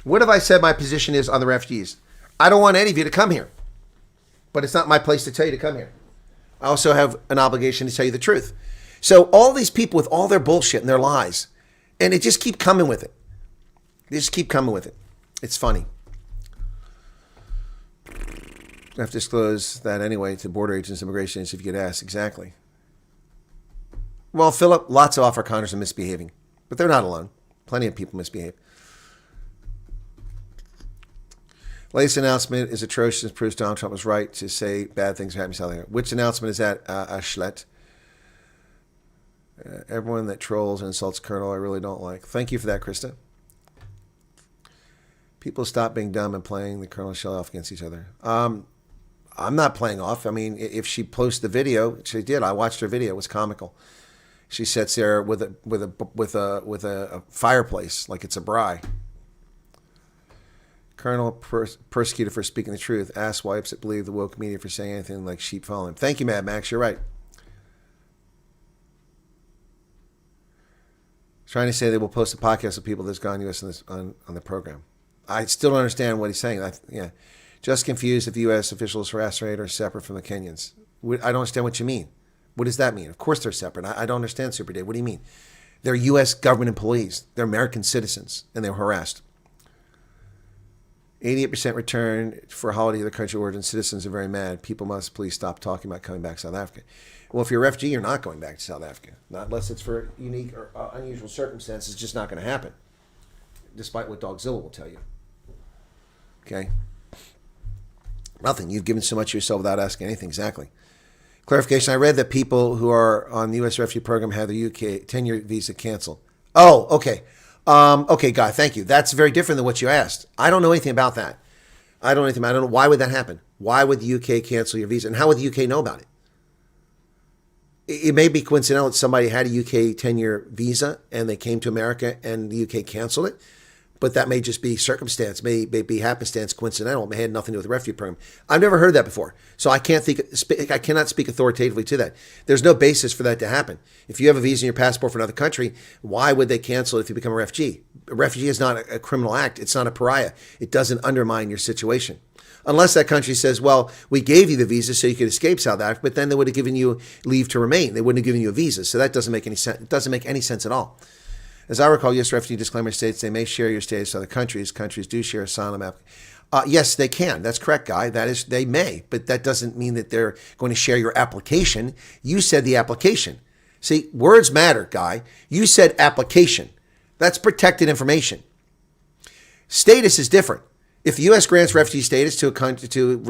What have I said my position is on the refugees? I don't want any of you to come here. But it's not my place to tell you to come here. I also have an obligation to tell you the truth. So all these people with all their bullshit and their lies, and they just keep coming with it. They just keep coming with it. It's funny. I have to disclose that anyway to border agents, immigration agents if you get asked. Exactly. Well, Philip, lots of off our counters are misbehaving. But they're not alone. Plenty of people misbehave. Latest announcement is atrocious and proves Donald Trump was right to say bad things are happening in South Africa. Which announcement is that, Ashlet? Everyone that trolls and insults Colonel, I really don't like. Thank you for that, Krista. People stop being dumb and playing the Colonel shell off against each other. I'm not playing off. I mean, if she posted the video, she did. I watched her video. It was comical. She sits there with a fireplace like it's a braai. Colonel persecuted for speaking the truth. Ass wipes that believe the woke media for saying anything like sheep following. Thank you, Mad Max. You're right. Trying to say they will post a podcast of people that's gone U.S. on the program. I still don't understand what he's saying. Just confused if the U.S. officials harass rate are separate from the Kenyans. I don't understand what you mean. What does that mean? Of course they're separate. I don't understand, Super Dave. What do you mean? They're U.S. government employees. They're American citizens, and they were harassed. 88% return for a holiday of the country of origin. Citizens are very mad. People must please stop talking about coming back to South Africa. Well, if you're a refugee, you're not going back to South Africa. Not unless it's for unique or unusual circumstances. It's just not going to happen, despite what Dogzilla will tell you. Okay? Nothing. You've given so much of yourself without asking anything. Exactly. Clarification, I read that people who are on the U.S. refugee program have their UK 10-year visa canceled. Oh, okay. Okay, Guy, thank you. That's very different than what you asked. I don't know anything about that. I don't know. Why would that happen? Why would the UK cancel your visa? And how would the UK know about it? It may be coincidental that somebody had a UK 10-year visa and they came to America and the UK canceled it. But that may just be circumstance, may be happenstance, coincidental. It may have nothing to do with the refugee program. I've never heard that before, so I cannot speak authoritatively to that. There's no basis for that to happen. If you have a visa in your passport for another country, why would they cancel it if you become a refugee? A refugee is not a criminal act. It's not a pariah. It doesn't undermine your situation. Unless that country says, well, we gave you the visa so you could escape South Africa, but then they would have given you leave to remain. They wouldn't have given you a visa, so that doesn't make any sense. It doesn't make any sense at all. As I recall, U.S. refugee disclaimer states they may share your status to other countries. Countries do share asylum applications. Yes, they can. That's correct, Guy. That is, they may, but that doesn't mean that they're going to share your application. You said the application. See, words matter, Guy. You said application. That's protected information. Status is different. If the U.S. grants refugee status to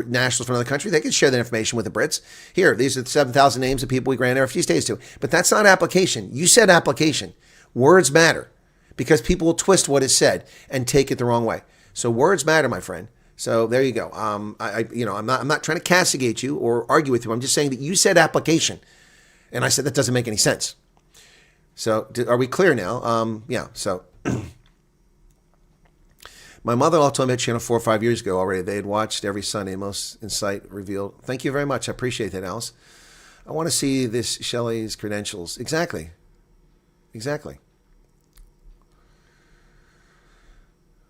nationals from another country, they can share that information with the Brits. Here, these are the 7,000 names of people we grant refugee status to. But that's not application. You said application. Words matter because people will twist what is said and take it the wrong way. So words matter, my friend. So there you go. I'm not trying to castigate you or argue with you. I'm just saying that you said application, and I said that doesn't make any sense. So are we clear now? Yeah. So. My mother-in-law told me at Channel 4 or 5 years ago already. They had watched every Sunday, Most Insight revealed. Thank you very much. I appreciate that, Alice. I want to see this Shelley's credentials. Exactly.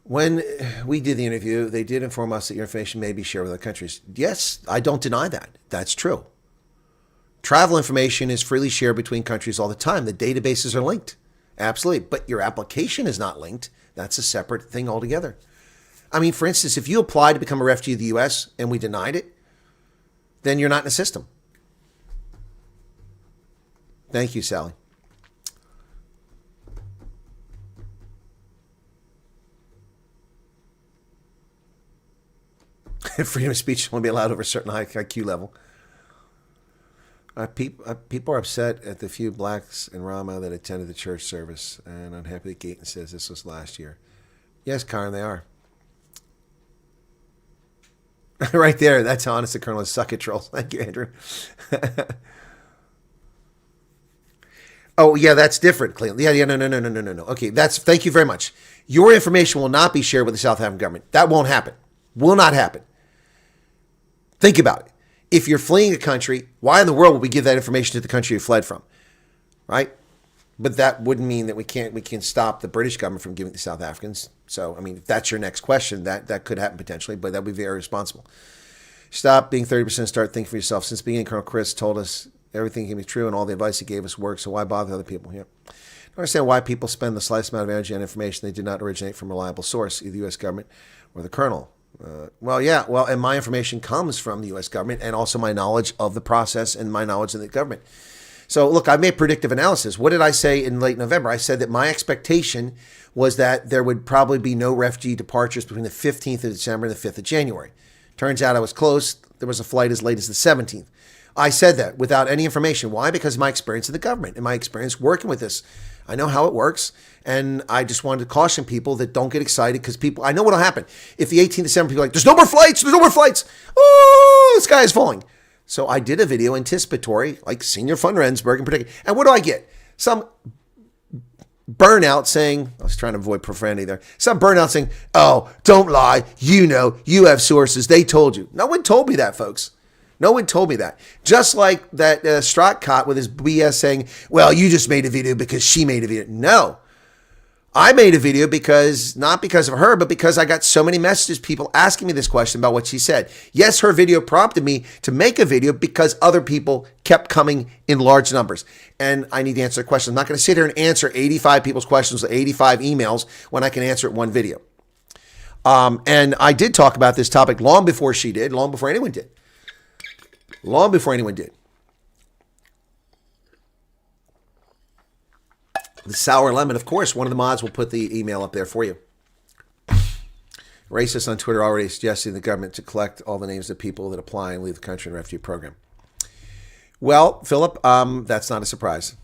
When we did the interview, they did inform us that your information may be shared with other countries. Yes, I don't deny that. That's true. Travel information is freely shared between countries all the time. The databases are linked. Absolutely. But your application is not linked. That's a separate thing altogether. I mean, for instance, if you applied to become a refugee of the U.S. and we denied it, then you're not in the system. Thank you, Sally. Freedom of speech will only be allowed over a certain IQ level. People are upset at the few blacks in Rama that attended the church service, and unhappy that Gayton says this was last year. Yes, Karen, they are. Right there, that's how honest the Colonel is. Suck it, trolls. Thank you, Andrew. Oh, yeah, that's different, Cleveland. Yeah, no. Okay, thank you very much. Your information will not be shared with the South African government. That won't happen. Will not happen. Think about it. If you're fleeing a country, why in the world would we give that information to the country you fled from? Right? But that wouldn't mean that we can stop the British government from giving it to South Africans. So, I mean, if that's your next question, that could happen potentially, but that would be very irresponsible. Stop being 30%, start thinking for yourself. Since the beginning, Colonel Chris told us everything can be true and all the advice he gave us works, so why bother other people? Yeah. I don't understand why people spend the slightest amount of energy on information they did not originate from a reliable source, either the U.S. government or the Colonel. And my information comes from the U.S. government and also my knowledge of the process and my knowledge of the government. So, look, I made predictive analysis. What did I say in late November? I said that my expectation was that there would probably be no refugee departures between the 15th of December and the 5th of January. Turns out I was close. There was a flight as late as the 17th. I said that without any information. Why? Because of my experience in the government and my experience working with this. I know how it works, and I just wanted to caution people that don't get excited because I know what will happen. If the 18th of December, people are like, there's no more flights. Oh, the sky is falling. So I did a video anticipatory, like Senior Fund Rensburg in particular. And what do I get? Some burnout saying, I was trying to avoid profanity there. Some burnout saying, oh, don't lie. You have sources. They told you. No one told me that, folks. No one told me that. Just like that Strockcott with his BS saying, well, you just made a video because she made a video. No. I made a video not because of her, but because I got so many messages, people asking me this question about what she said. Yes, her video prompted me to make a video because other people kept coming in large numbers. And I need to answer a question. I'm not going to sit here and answer 85 people's questions with 85 emails when I can answer it in one video. And I did talk about this topic long before she did, long before anyone did. Long before anyone did. The sour lemon, of course, one of the mods will put the email up there for you. Racists on Twitter already suggesting the government to collect all the names of people that apply and leave the country in the refugee program. Well, Philip, that's not a surprise.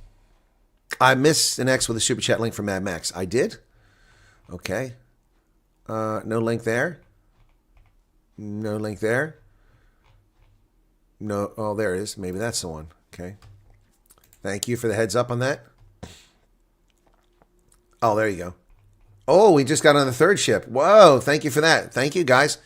I missed an X with a super chat link from Mad Max. I did? Okay. No link there. No link there. No. Oh, there it is. Maybe that's the one. Okay. Thank you for the heads up on that. Oh, there you go. Oh, we just got on the third ship. Whoa, thank you for that. Thank you, guys.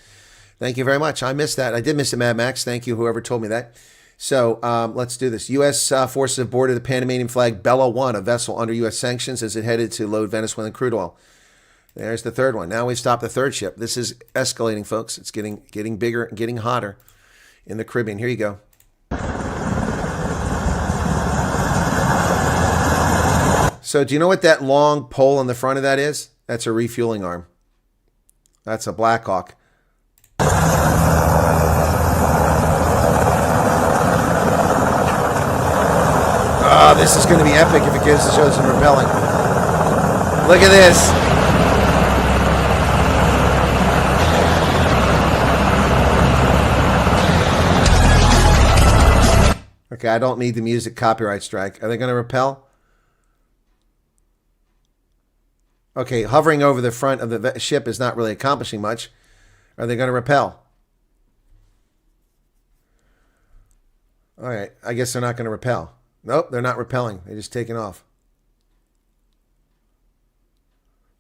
Thank you very much. I missed that. I did miss it, Mad Max. Thank you, whoever told me that. So let's do this. U.S. forces have boarded the Panamanian flag Bella 1, a vessel under U.S. sanctions as it headed to load Venezuelan crude oil. There's the third one. Now we've stopped the third ship. This is escalating, folks. It's getting bigger and getting hotter in the Caribbean. Here you go. So do you know what that long pole on the front of that is? That's a refueling arm. That's a Black Hawk. Oh, this is going to be epic if it gives the show some repelling. Look at this. Okay, I don't need the music copyright strike. Are they going to repel? Okay, hovering over the front of the ship is not really accomplishing much. Are they going to repel? All right, I guess they're not going to repel. Nope, they're not repelling. They're just taking off.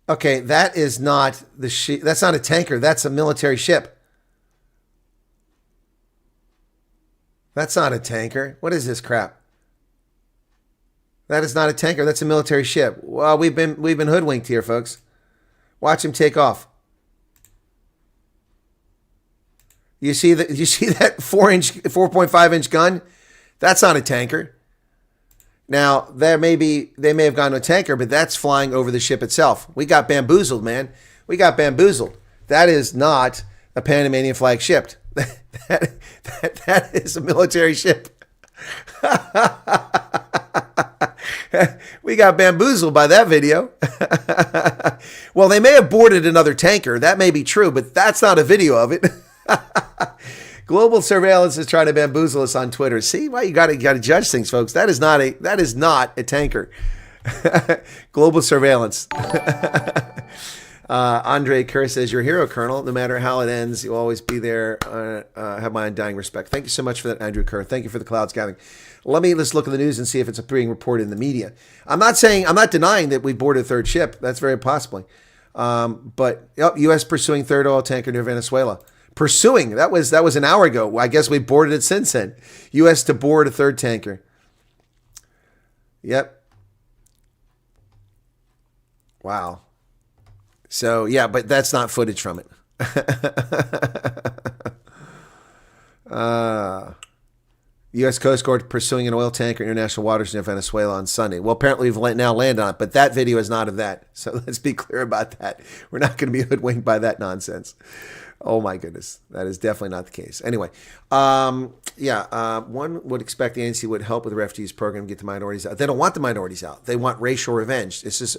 Okay, that is not the ship. That's not a tanker. That's a military ship. That's not a tanker. What is this crap? That is not a tanker. That's a military ship. Well, we've been hoodwinked here, folks. Watch him take off. You see that? You see that 4.5 inch gun? That's not a tanker. Now they may have gone to a tanker, but that's flying over the ship itself. We got bamboozled, man. We got bamboozled. That is not a Panamanian flag ship. That is a military ship. We got bamboozled by that video. Well, they may have boarded another tanker. That may be true, but that's not a video of it. Global surveillance is trying to bamboozle us on Twitter. See why you got to judge things, folks. That is not a tanker. Global surveillance. Andre Kerr says, "Your hero, Colonel. No matter how it ends, you'll always be there. Have my undying respect." Thank you so much for that, Andrew Kerr. Thank you for the clouds gathering. Let's look at the news and see if it's being reported in the media. I'm not denying that we boarded a third ship. That's very possibly. But U.S. pursuing third oil tanker near Venezuela. Pursuing, that was an hour ago. I guess we boarded it since then. U.S. to board a third tanker. Yep. Wow. So, yeah, but that's not footage from it. U.S. Coast Guard pursuing an oil tanker in international waters near Venezuela on Sunday. Well, apparently we've now landed on it, but that video is not of that. So let's be clear about that. We're not going to be hoodwinked by that nonsense. Oh, my goodness. That is definitely not the case. Anyway, one would expect the ANC would help with the refugees program to get the minorities out. They don't want the minorities out. They want racial revenge. This is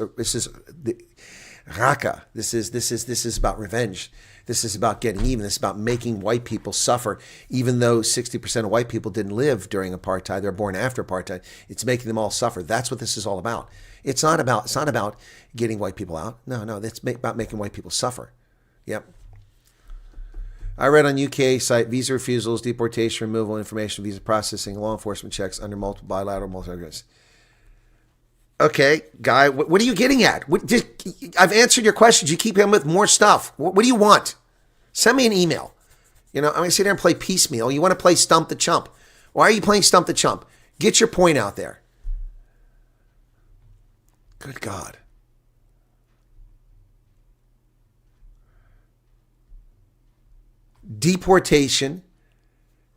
Raqqa. This is about revenge. This is about getting even. This is about making white people suffer, even though 60% of white people didn't live during apartheid. They're born after apartheid. It's making them all suffer. That's what this is all about. It's not about getting white people out. No, it's about making white people suffer. Yep. I read on UK site visa refusals, deportation, removal, information, visa processing, law enforcement checks under multiple bilateral, multilateral agreements. Okay, Guy, what are you getting at? I've answered your questions. You keep him with more stuff. What do you want? Send me an email. I'm going to sit there and play piecemeal. You want to play Stump the Chump. Why are you playing Stump the Chump? Get your point out there. Good God. Deportation,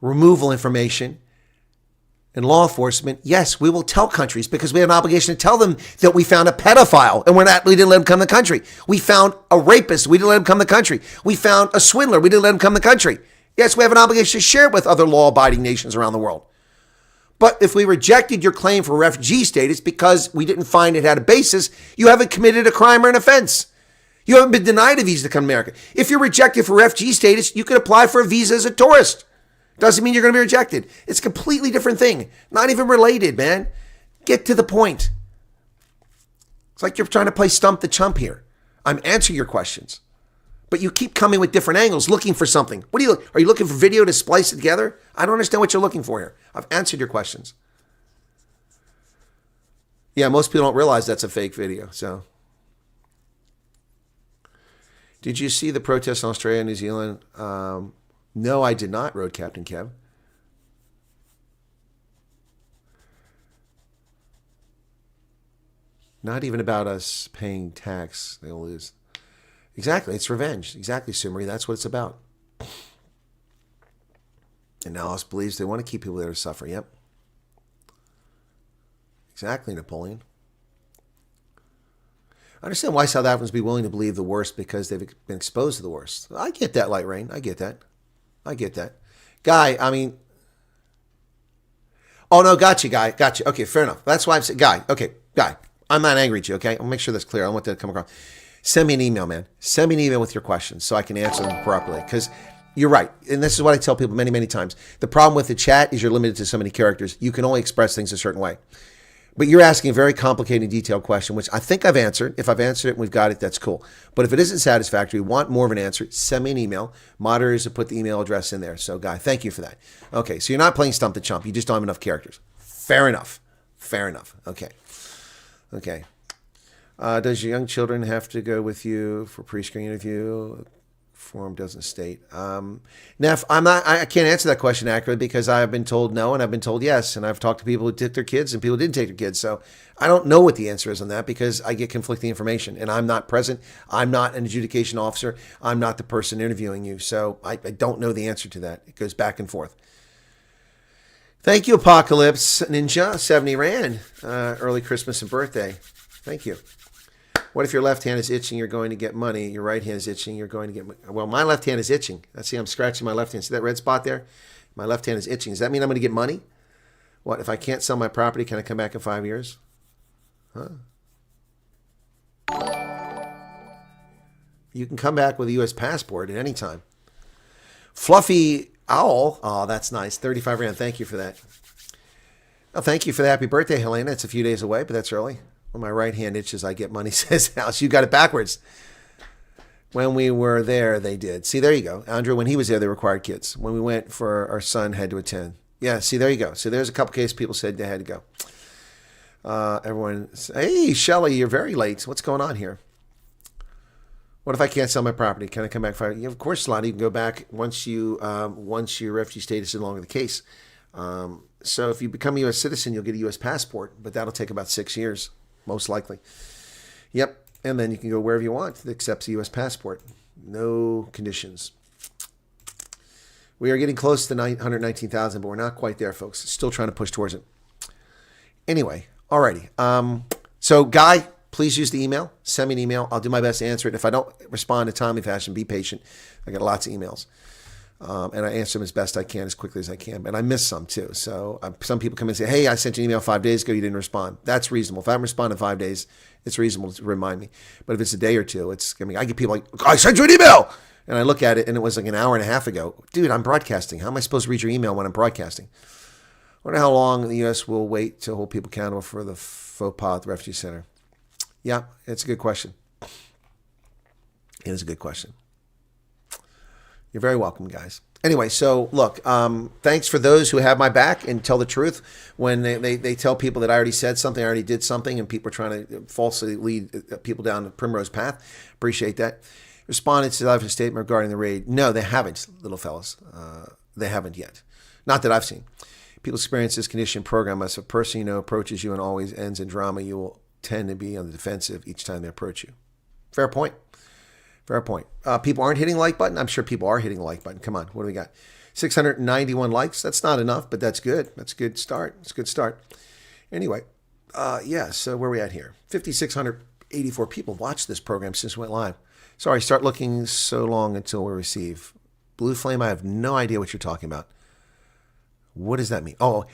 removal information, and law enforcement, yes, we will tell countries because we have an obligation to tell them that we found a pedophile and we didn't let him come to the country. We found a rapist. We didn't let him come to the country. We found a swindler. We didn't let him come to the country. Yes, we have an obligation to share it with other law-abiding nations around the world. But if we rejected your claim for refugee status because we didn't find it had a basis, you haven't committed a crime or an offense. You haven't been denied a visa to come to America. If you're rejected for refugee status, you can apply for a visa as a tourist. Doesn't mean you're going to be rejected. It's a completely different thing. Not even related, man. Get to the point. It's like you're trying to play Stump the Chump here. I'm answering your questions. But you keep coming with different angles, looking for something. Are you looking for video to splice it together? I don't understand what you're looking for here. I've answered your questions. Yeah, most people don't realize that's a fake video, so. Did you see the protests in Australia and New Zealand? No, I did not, Road Captain Kev. Not even about us paying tax. They'll lose. Exactly. It's revenge. Exactly, Sumeri. That's what it's about. And now us believes they want to keep people there to suffer. Yep. Exactly, Napoleon. I understand why South Africans be willing to believe the worst because they've been exposed to the worst. I get that, Light Rain. I get that. Guy, I mean... Oh, no, got you, Guy. Got you. Okay, fair enough. That's why I'm saying... Guy, I'm not angry at you, okay? I'll make sure that's clear. I want that to come across. Send me an email, man. Send me an email with your questions so I can answer them properly. Because You're right. And this is what I tell people many, many times. The problem with the chat is you're limited to so many characters. You can only express things a certain way. But you're asking a very complicated, detailed question, which I think I've answered. If I've answered it and we've got it, that's cool. But if it isn't satisfactory, want more of an answer, send me an email. Moderators will put the email address in there. So, Guy, thank you for that. Okay, so you're not playing Stump the Chump. You just don't have enough characters. Fair enough. Fair enough. Okay. Okay. Does your young children have to go with you for pre-screen interview? Form doesn't state. Neff, I can't answer that question accurately because I've been told no and I've been told yes. And I've talked to people who took their kids and people who didn't take their kids. So I don't know what the answer is on that because I get conflicting information and I'm not present. I'm not an adjudication officer. I'm not the person interviewing you. So I don't know the answer to that. It goes back and forth. Thank you, Apocalypse Ninja, 70 Rand. Early Christmas and birthday. Thank you. What if your left hand is itching, you're going to get money? Your right hand is itching, you're going to get money. Well, my left hand is itching. See, I'm scratching my left hand. See that red spot there? My left hand is itching. Does that mean I'm going to get money? What, if I can't sell my property, can I come back in 5 years? Huh? You can come back with a U.S. passport at any time. Fluffy Owl. Oh, that's nice. 35 Rand. Thank you for that. Oh, thank you for the happy birthday, Helena. It's a few days away, but that's early. When my right hand itches, I get money, says House. You got it backwards. When we were there, they did. See, there you go. Andrew, when he was there, they required kids. When we went for our son, had to attend. Yeah, see, there you go. So there's a couple cases people said they had to go. Everyone, hey, Shelly, you're very late. What's going on here? What if I can't sell my property? Can I come back? Yeah, of course, Lonnie, you can go back once your refugee status is no longer the case. So if you become a U.S. citizen, you'll get a U.S. passport, but that'll take about 6 years. Most likely. Yep. And then you can go wherever you want that accepts a U.S. passport. No conditions. We are getting close to 119,000, but we're not quite there, folks. Still trying to push towards it. Anyway, alrighty. So, Guy, please use the email. Send me an email. I'll do my best to answer it. If I don't respond in a timely fashion, be patient. I got lots of emails. And I answer them as best I can, as quickly as I can. And I miss some, too. So some people come in and say, hey, I sent you an email 5 days ago. You didn't respond. That's reasonable. If I haven't responded in 5 days, it's reasonable to remind me. But if it's a day or two, I get people like, I sent you an email. And I look at it, and it was like an hour and a half ago. Dude, I'm broadcasting. How am I supposed to read your email when I'm broadcasting? I wonder how long the U.S. will wait to hold people accountable for the faux pas at the Refugee Center. Yeah, it's a good question. It is a good question. You're very welcome, guys. Anyway, so look, thanks for those who have my back and tell the truth when they tell people that I already said something, I already did something, and people are trying to falsely lead people down the primrose path. Appreciate that. Responded to the statement regarding the raid. No, they haven't, little fellas. They haven't yet. Not that I've seen. People experience this condition program as if a person you know approaches you and always ends in drama, you will tend to be on the defensive each time they approach you. Fair point. Fair point. People aren't hitting the like button. I'm sure people are hitting the like button. Come on. What do we got? 691 likes. That's not enough, but that's good. That's a good start. It's a good start. Anyway, yeah, so where are we at here? 5,684 people watched this program since it went live. Sorry, start looking so long until we receive. Blue Flame, I have no idea what you're talking about. What does that mean? Oh,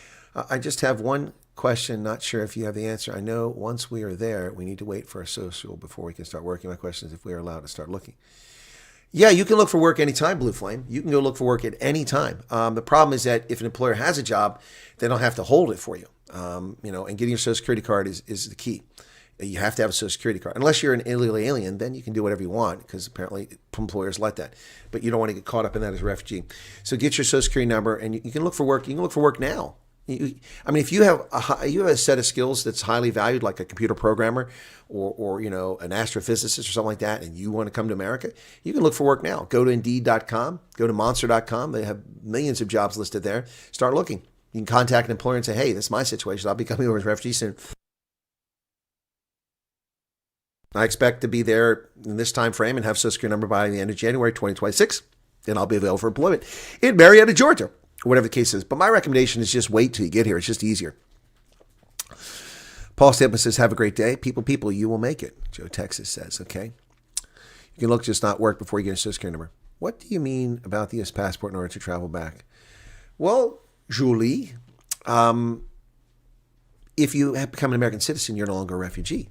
I just have one question. Not sure if you have the answer. I know once we are there, we need to wait for a social before we can start working. My question is if we are allowed to start looking. Yeah, you can look for work anytime, Blue Flame. You can go look for work at any time. The problem is that if an employer has a job, they don't have to hold it for you. And getting your Social Security card is the key. You have to have a Social Security card. Unless you're an illegal alien, then you can do whatever you want because apparently employers let that. But you don't want to get caught up in that as a refugee. So get your Social Security number and you can look for work. You can look for work now. If you have a set of skills that's highly valued, like a computer programmer or an astrophysicist or something like that, and you want to come to America, you can look for work now. Go to Indeed.com, go to Monster.com. They have millions of jobs listed there. Start looking. You can contact an employer and say, hey, this is my situation. I'll be coming over as a refugee soon. I expect to be there in this time frame and have Social Security number by the end of January 2026. Then I'll be available for employment in Marietta, Georgia. Whatever the case is. But my recommendation is just wait till you get here. It's just easier. Paul Stapleton says, have a great day. People, you will make it. Joe Texas says, okay. You can look, just not work before you get a Social Security number. What do you mean about the U.S. passport in order to travel back? Well, Julie, if you have become an American citizen, you're no longer a refugee.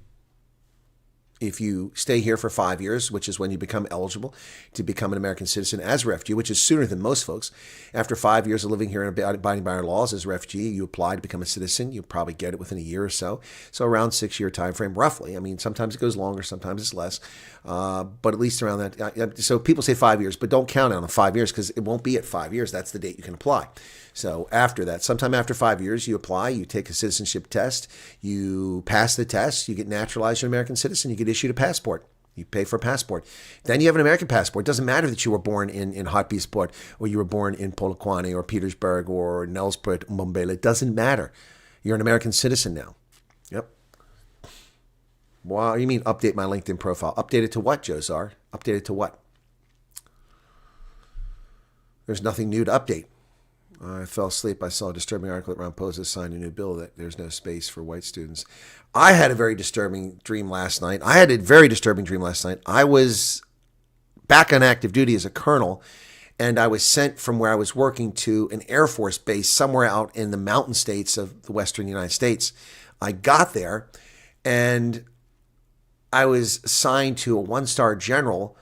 If you stay here for 5 years, which is when you become eligible to become an American citizen as a refugee, which is sooner than most folks, after 5 years of living here and abiding by our laws as a refugee, you apply to become a citizen. You'll probably get it within a year or so. So around 6-year time frame, roughly. I mean, sometimes it goes longer, sometimes it's less, but at least around that. So people say 5 years, but don't count on 5 years because it won't be at 5 years. That's the date you can apply. So after that, sometime after 5 years, you apply, you take a citizenship test, you pass the test, you get naturalized as an American citizen, you get issued a passport. You pay for a passport. Then you have an American passport. It doesn't matter that you were born in Hotbisport or you were born in Polokwane or Petersburg or Nelspruit, Mbombela. It doesn't matter. You're an American citizen now. Yep. Wow, you mean update my LinkedIn profile? Update it to what, Jozar? Update it to what? There's nothing new to update. I fell asleep. I saw a disturbing article that Ron Posa signed a new bill that there's no space for white students. I had a very disturbing dream last night. I was back on active duty as a colonel, and I was sent from where I was working to an Air Force base somewhere out in the mountain states of the western United States. I got there, and I was assigned to a one-star general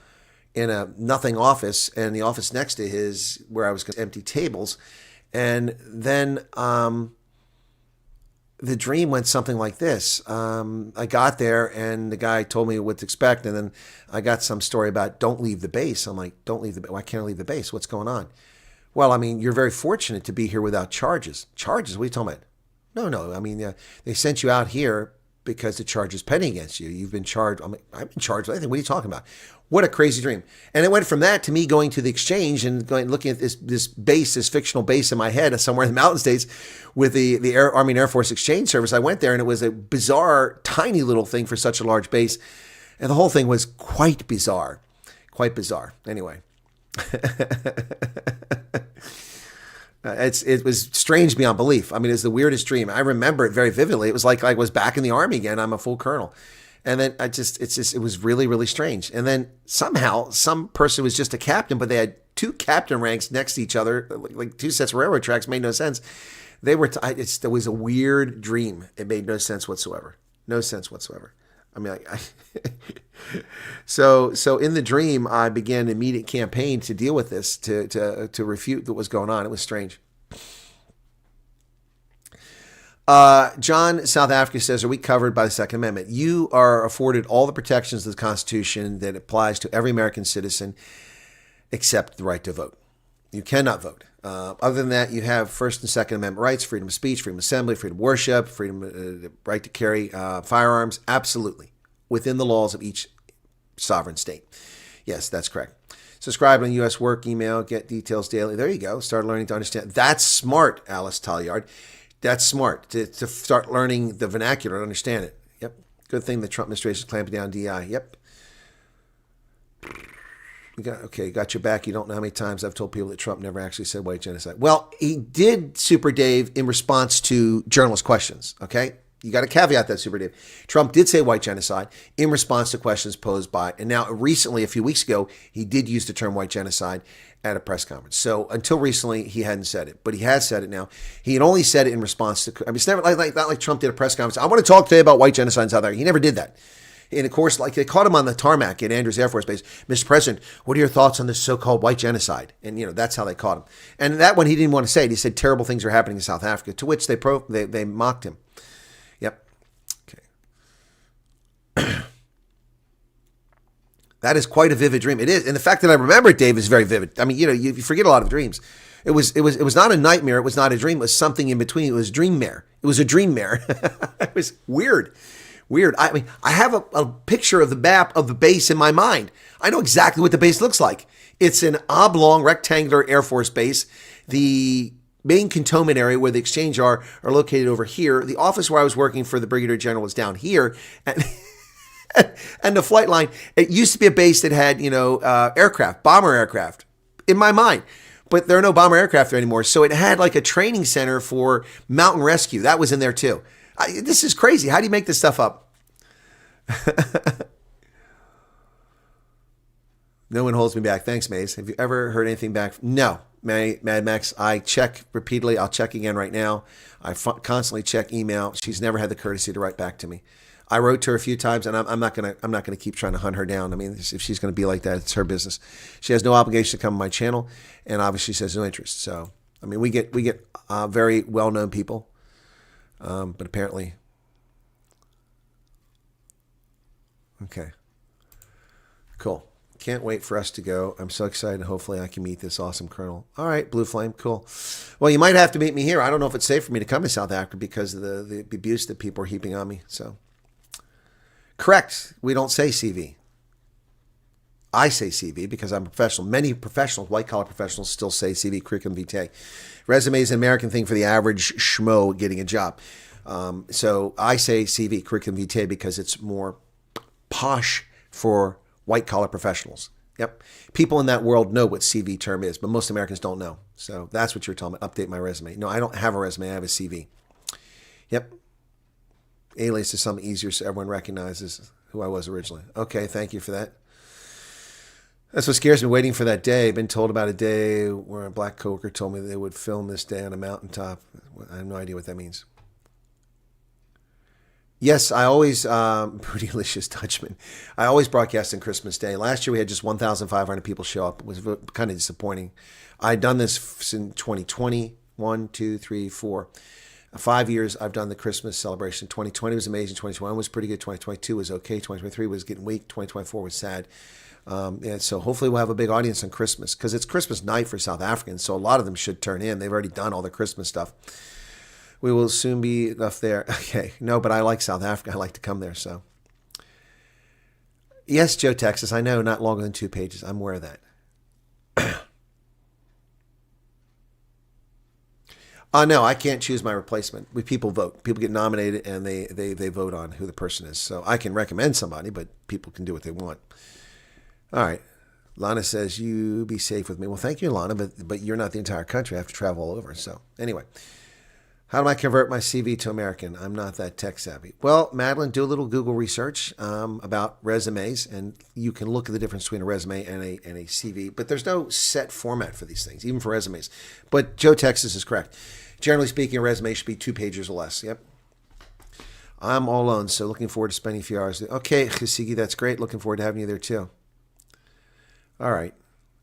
in a nothing office, and the office next to his, where I was going to empty tables. And then the dream went something like this. I got there and the guy told me what to expect. And then I got some story about don't leave the base. I'm like, don't leave the base. Why can't I leave the base? What's going on? Well, I mean, you're very fortunate to be here without charges. Charges? What are you talking about? No. I mean, they sent you out here because the charge is pending against you. You've been charged. I've been charged with anything. What are you talking about? What a crazy dream. And it went from that to me going to the exchange and looking at this base, this fictional base in my head somewhere in the mountain states with the Army and Air Force Exchange Service. I went there and it was a bizarre, tiny little thing for such a large base. And the whole thing was quite bizarre. Quite bizarre. Anyway. It was strange beyond belief. I mean, it's the weirdest dream. I remember it very vividly. It was like I was back in the Army again. I'm a full colonel. And then it was really, really strange. And then somehow some person was just a captain, but they had two captain ranks next to each other, like two sets of railroad tracks. Made no sense. It was a weird dream. It made no sense whatsoever. No sense whatsoever. I mean, so in the dream, I began an immediate campaign to deal with this, to refute what was going on. It was strange. John, South Africa says, are we covered by the Second Amendment? You are afforded all the protections of the Constitution that applies to every American citizen except the right to vote. You cannot vote. Other than that, you have First and Second Amendment rights, freedom of speech, freedom of assembly, freedom of worship, freedom, right to carry firearms, absolutely, within the laws of each sovereign state. Yes, that's correct. Subscribe on U.S. work email, get details daily. There you go. Start learning to understand. That's smart, Alice Talliard. That's smart, to start learning the vernacular and understand it. Yep. Good thing the Trump administration is clamping down DI. Yep. Got your back. You don't know how many times I've told people that Trump never actually said white genocide. Well, he did, Super Dave, in response to journalist questions. Okay? You got to caveat that, Super Dave. Trump did say white genocide in response to questions posed by, and now recently, a few weeks ago, he did use the term white genocide at a press conference. So until recently, he hadn't said it, but he has said it now. He had only said it in response to, I mean, it's never not like Trump did a press conference. I want to talk today about white genocide in South Africa. He never did that. And of course, like they caught him on the tarmac at Andrews Air Force Base. Mr. President, what are your thoughts on this so-called white genocide? And, that's how they caught him. And that one, he didn't want to say it. He said terrible things are happening in South Africa, to which they mocked him. Yep. Okay. That is quite a vivid dream. It is. And the fact that I remember it, Dave, is very vivid. I mean, you forget a lot of dreams. It was not a nightmare. It was not a dream. It was something in between. It was dream-mare. It was a dream-mare. It was weird. Weird. I mean, I have a picture of the map of the base in my mind. I know exactly what the base looks like. It's an oblong, rectangular Air Force base. The main cantonment area where the exchange are located over here. The office where I was working for the Brigadier General was down here. And the flight line, it used to be a base that had, aircraft, bomber aircraft, in my mind. But there are no bomber aircraft there anymore. So it had like a training center for mountain rescue. That was in there too. This is crazy. How do you make this stuff up? No one holds me back. Thanks, Maze. Have you ever heard anything back? No, Mad Max. I check repeatedly. I'll check again right now. I constantly check email. She's never had the courtesy to write back to me. I wrote to her a few times, and I'm not gonna keep trying to hunt her down. I mean, if she's gonna be like that, it's her business. She has no obligation to come to my channel, and obviously she has no interest. So, I mean, we get very well-known people, but apparently, okay, cool. Can't wait for us to go. I'm so excited. Hopefully I can meet this awesome colonel. All right, Blue Flame, cool. Well, you might have to meet me here. I don't know if it's safe for me to come to South Africa because of the abuse that people are heaping on me. So, correct. We don't say CV. I say CV because I'm a professional. Many professionals, white-collar professionals, still say CV, curriculum vitae. Resume is an American thing for the average schmo getting a job. So I say CV, curriculum vitae, because it's more posh for white-collar professionals. Yep. People in that world know what CV term is, but most Americans don't know. So that's what you're telling me. Update my resume. No, I don't have a resume. I have a CV. Yep. Alias is something easier so everyone recognizes who I was originally. Okay, thank you for that. That's what scares me, waiting for that day. I've been told about a day where a black coworker told me they would film this day on a mountaintop. I have no idea what that means. Yes, I always, Bootylicious Dutchman, I always broadcast on Christmas Day. Last year we had just 1,500 people show up. It was kind of disappointing. I'd done this in 2020, 1, 2, 3, 4. 5 years I've done the Christmas celebration. 2020 was amazing. 2021 was pretty good. 2022 was okay. 2023 was getting weak. 2024 was sad. And so hopefully we'll have a big audience on Christmas because it's Christmas night for South Africans. So a lot of them should turn in. They've already done all the Christmas stuff. We will soon be enough there. Okay. No, but I like South Africa. I like to come there. So yes, Joe, Texas. I know, not longer than 2 pages. I'm aware of that. No, I can't choose my replacement. People vote. People get nominated and they vote on who the person is. So I can recommend somebody, but people can do what they want. All right. Lana says, you be safe with me. Well, thank you, Lana, but you're not the entire country. I have to travel all over. So anyway, how do I convert my CV to American? I'm not that tech savvy. Well, Madeline, do a little Google research about resumes, and you can look at the difference between a resume and a CV. But there's no set format for these things, even for resumes. But Joe, Texas is correct. Generally speaking, a resume should be 2 pages or less. Yep. I'm all alone, so looking forward to spending a few hours. Okay, Hisigi, that's great. Looking forward to having you there too. All right.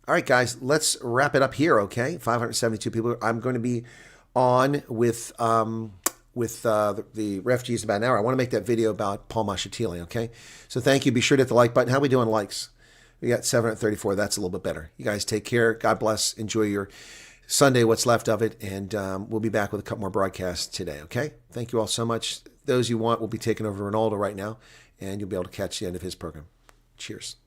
All right, guys, let's wrap it up here, okay? 572 people. I'm going to be on with the refugees in about an hour. I want to make that video about Paul Mashatile, okay? So thank you. Be sure to hit the like button. How are we doing likes? We got 734. That's a little bit better. You guys take care. God bless. Enjoy your Sunday, what's left of it, and we'll be back with a couple more broadcasts today, okay? Thank you all so much. Those you want will be taking over Ronaldo right now, and you'll be able to catch the end of his program. Cheers.